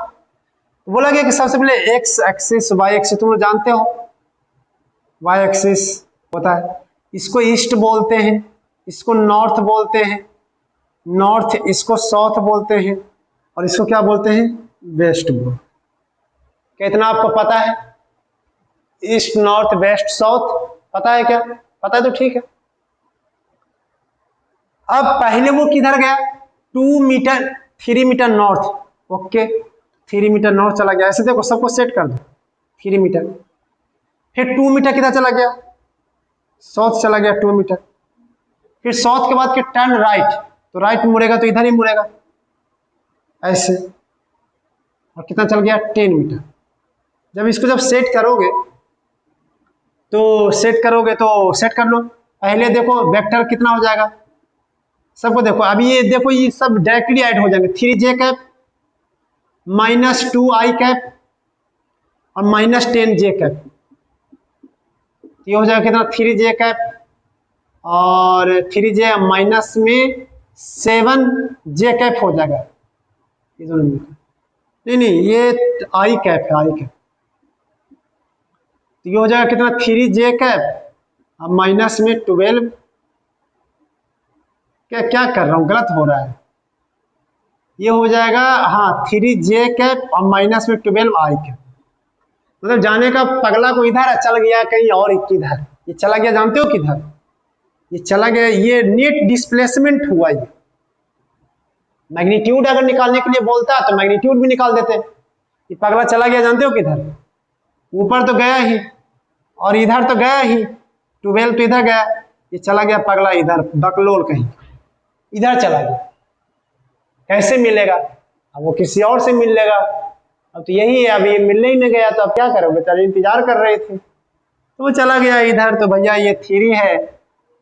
तो बोला गया कि सबसे पहले एक्स एक्सिस वाई एक्सिस तुम लोग जानते हो, वाई एक्सिस होता है, इसको ईस्ट बोलते हैं, इसको नॉर्थ बोलते हैं, नॉर्थ इसको साउथ बोलते हैं, और इसको क्या बोलते हैं? वेस्ट बोल। क्या इतना आपको पता है? ईस्ट नॉर्थ वेस्ट साउथ पता है क्या? पता है तो ठीक है। अब पहले वो किधर गया? 2 metre 3 metre north, okay 3 metre north चला गया। ऐसे देखो सबको सेट कर दो 3 मीटर, फिर 2 मीटर किधर चला गया? साउथ चला गया 2 मीटर, फिर साउथ के बाद के टर्न राइट, तो राइट मुड़ेगा तो इधर ही मुड़ेगा ऐसे, और कितना चल गया? 10 मीटर। जब इसको जब सेट करोगे तो सेट कर लो। पहले देखो वेक्टर कितना हो जाएगा, सबको देखो। अभी ये देखो ये सब डायरेक्टली ऐड हो जाएंगे, 3j कैप -2i कैप और -10j कैप, ये हो जाएगा कितना? 3j कैप और 3j माइनस में 7j कैप हो जाएगा। नहीं ये i कैप है, i कैप, तो ये हो जाएगा कितना? 3j कैप अब माइनस में 12। क्या कर रहा हूँ, गलत हो रहा है। ये हो जाएगा हाँ 3j कैप और माइनस में 12i कैप। मतलब जाने का पगला को इधर चल गया कहीं और किधर, ये चला गया जानते हो किधर? ये चला गया, ये नेट डिस्प्लेसमेंट हुआ। ये मैग्नीट्यूड अगर निकालने के लिए बोलता तो मैग्नीट्यूड भी निकाल देते। ये पगला चला गया जानते हो किधर? ऊपर तो गया ही और इधर तो गया ही, 12 तो इधर गया, ये चला गया पगला इधर बकलोल कहीं इधर चला गया। कैसे मिलेगा? अब वो किसी और से मिल लेगा। अब तो यही है, अभी मिलने ही नहीं गया तो अब क्या करोगे? बेचारे इंतजार कर रहे थे, तो वो चला गया इधर। तो भैया ये 3 है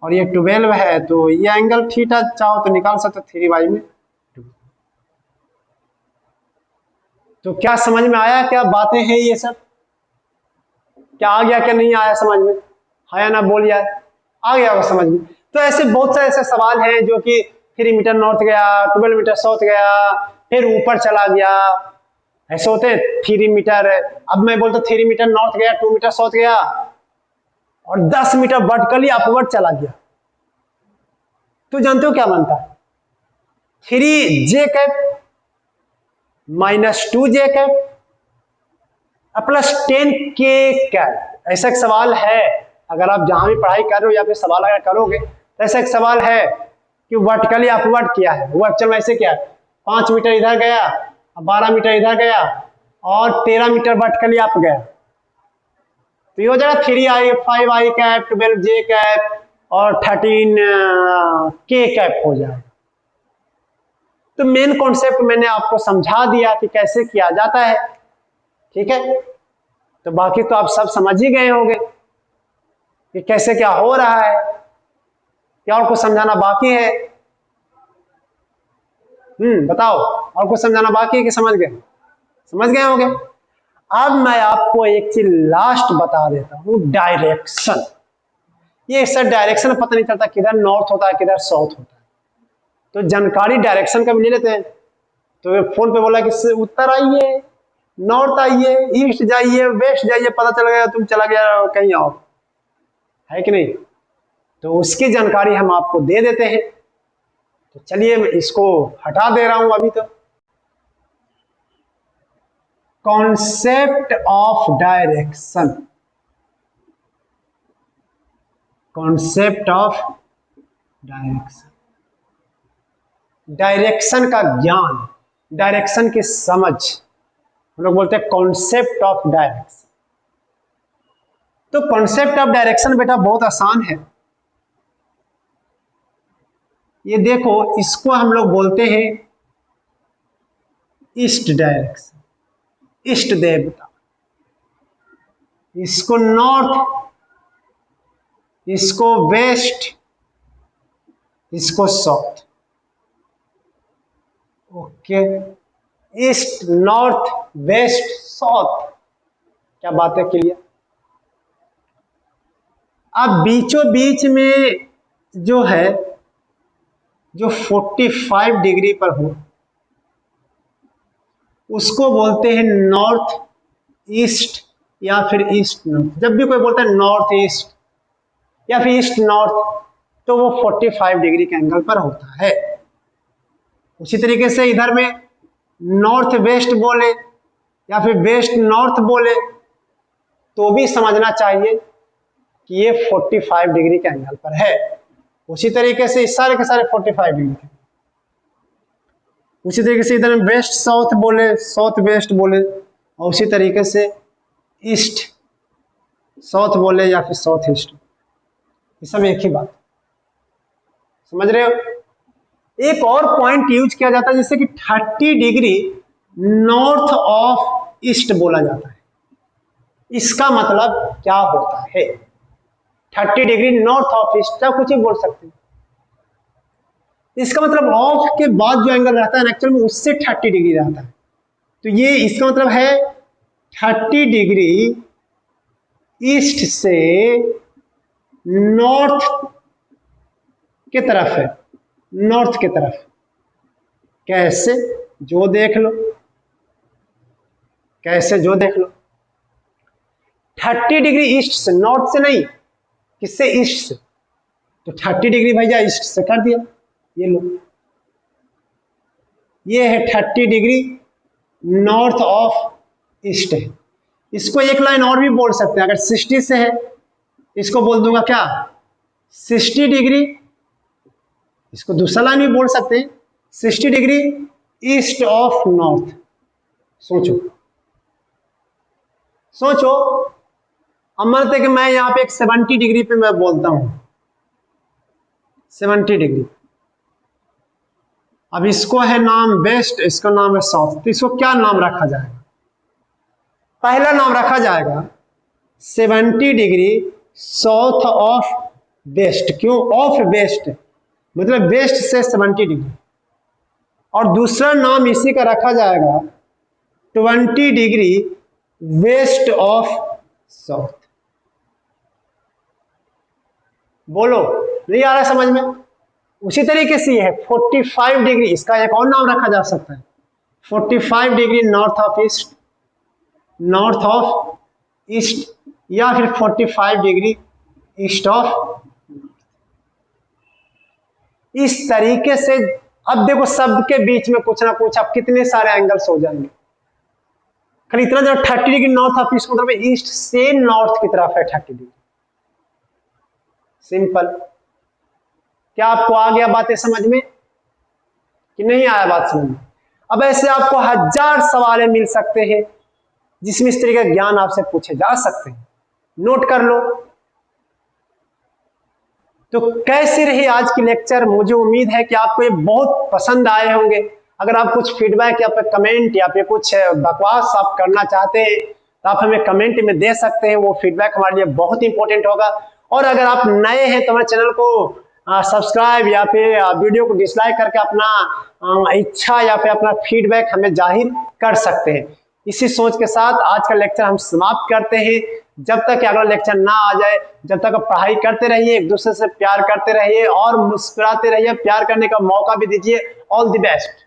और ये 12 है, तो ये एंगल थीटा चाहो तो निकाल सकते 3y में 2। तो क्या समझ में आया? क्या बातें हैं ये सब? क्या आ गया क्या नहीं आया समझ में? हाँ या ना बोल यार, आ गया होगा समझ में। तो ऐसे बहुत से ऐसे सवाल हैं जो कि 3 मीटर नॉर्थ गया, 12 मीटर साउथ गया, फिर ऊपर चला गया, ऐसे होते हैं 3 मीटर। अब मैं बोलता 3 मीटर नॉर्थ गया, 2 मीटर साउथ गया, और 10 मीटर वर्टिकली अपवर्ड चला गया, तो जानते हो क्या बनता है? 3j cap minus 2j cap plus 10k cap. ऐसा एक सवाल है, अगर आप जहां भी पढ़ाई कर रहे हो या फिर सवाल अगर करोगे तो ऐसा एक सवाल है कि वर्टिकली अपवर्ड किया है, वो एक्चुअल में ऐसे किया है, 5 मीटर इधर गया, 12 मीटर इधर गया और 13 मीटर वर्टिकली अप गया, तो ये हो जाएगा 3i 5i cap 12j cap और 13k कैप हो जाएगा। तो मेन कॉन्सेप्ट मैंने आपको समझा दिया कि कैसे किया जाता है, ठीक है। तो बाकी तो आप सब समझ ही गए होंगे कि कैसे क्या हो रहा है, क्या और कुछ समझाना बाकी है? बताओ, और कुछ समझाना बाकी है कि समझ गए? समझ गए होंगे। अब मैं आपको एक चीज लास्ट बता देता हूं, डायरेक्शन। ये सर डायरेक्शन पता नहीं चलता किधर नॉर्थ होता है किधर साउथ होता है, तो जानकारी डायरेक्शन का भी ले लेते हैं। तो फोन पे बोला कि उत्तर आइए, नॉर्थ आइए, ईस्ट जाइए, वेस्ट जाइए, पता चल गया तुम चला गया कहीं और, है कि नहीं? तो उसकी जानकारी हम आपको दे देते हैं। तो चलिए मैं इसको हटा दे रहा हूं अभी। तो concept of direction, concept of direction, direction का ज्ञान, डायरेक्शन की समझ, हम लोग बोलते हैं कॉन्सेप्ट ऑफ डायरेक्शन। तो कॉन्सेप्ट ऑफ डायरेक्शन बेटा बहुत आसान है। ये देखो, इसको हम लोग बोलते हैं ईस्ट डायरेक्शन, ईस्ट देवता, इसको नॉर्थ, इसको वेस्ट, इसको south. Okay, east north west south, क्या बात है? क्लियर? अब बीचों बीच में जो है, जो 45 डिग्री पर हो, उसको बोलते हैं नॉर्थ ईस्ट या फिर ईस्ट नॉर्थ। जब भी कोई बोलता है नॉर्थ ईस्ट या फिर ईस्ट नॉर्थ, तो वो 45 डिग्री के एंगल पर होता है। उसी तरीके से इधर में नॉर्थ वेस्ट बोले या फिर वेस्ट नॉर्थ बोले तो भी समझना चाहिए कि ये 45 डिग्री के एंगल पर है। उसी तरीके से सारे के सारे 45 डिग्री के, उसी तरीके से इधर वेस्ट साउथ बोले, साउथ वेस्ट बोले, और उसी तरीके से ईस्ट साउथ बोले या फिर साउथ ईस्ट, ये सब एक ही बात। समझ रहे हो? एक और पॉइंट यूज किया जाता है जैसे कि 30 डिग्री नॉर्थ ऑफ ईस्ट बोला जाता है। इसका मतलब क्या होता है? 30 डिग्री नॉर्थ ऑफ ईस्ट, क्या कुछ ही बोल सकते हैं। इसका मतलब ऑफ के बाद जो एंगल रहता है एक्चुअल में उससे 30 डिग्री रहता है। तो ये इसका मतलब है 30 डिग्री ईस्ट से नॉर्थ के तरफ है, नॉर्थ के तरफ। कैसे? जो देख लो, कैसे जो देख लो। 30 डिग्री ईस्ट से, नॉर्थ से नहीं, किससे? ईस्ट से। तो 30 डिग्री भैया ईस्ट से कर दिया, ये लो, ये है 30 डिग्री नॉर्थ ऑफ ईस्ट है। इसको एक लाइन और भी बोल सकते हैं, अगर 60 से है इसको बोल दूंगा क्या? 60 डिग्री। इसको दूसरा लाइन भी बोल सकते हैं, 60 डिग्री ईस्ट ऑफ नॉर्थ। सोचो सोचो। अब मानते कि मैं यहां पे एक 70 डिग्री पे मैं बोलता हूं, 70 डिग्री। अब इसको है नाम वेस्ट, इसका नाम है साउथ, तो इसको क्या नाम रखा जाएगा? पहला नाम रखा जाएगा 70 डिग्री साउथ ऑफ वेस्ट। क्यों ऑफ वेस्ट? मतलब वेस्ट से 70 डिग्री। और दूसरा नाम इसी का रखा जाएगा 20 डिग्री वेस्ट ऑफ साउथ। बोलो, नहीं आ रहा समझ में? उसी तरीके से है 45 डिग्री, इसका एक और नाम रखा जा सकता है 45 degree north of east, north of east, या फिर 45 डिग्री ईस्ट ऑफ। इस तरीके से अब देखो सबके बीच में कुछ ना कुछ अब कितने सारे एंगल्स हो जाएंगे। खाली इतना जो 30 डिग्री नॉर्थ ऑफ ईस्ट मतलब ईस्ट से नॉर्थ की तरफ है 30 डिग्री। सिंपल। क्या आपको आ गया बातें समझ में कि नहीं आया बात समझ में? अब ऐसे आपको 1000 सवाल मिल सकते हैं जिसमें इस तरीके का ज्ञान आपसे पूछे जा सकते हैं। नोट कर लो। तो कैसी रही आज की लेक्चर? मुझे उम्मीद है कि आपको ये बहुत पसंद आए होंगे। अगर आप कुछ फीडबैक या फिर कमेंट या फिर कुछ बकवास आप करना चाहते हैं तो आप हमें कमेंट में दे सकते हैं। वो फीडबैक हमारे लिए बहुत इंपॉर्टेंट होगा। और अगर आप नए हैं तो हमारे चैनल को सब्सक्राइब या फिर वीडियो को डिसलाइक करके अपना इच्छा या फिर अपना फीडबैक हमें जाहिर कर सकते हैं। इसी सोच के साथ आज का लेक्चर हम समाप्त करते हैं। जब तक अगला लेक्चर ना आ जाए जब तक आप पढ़ाई करते रहिए, एक दूसरे से प्यार करते रहिए और मुस्कुराते रहिए। प्यार करने का मौका भी दीजिए। All the best.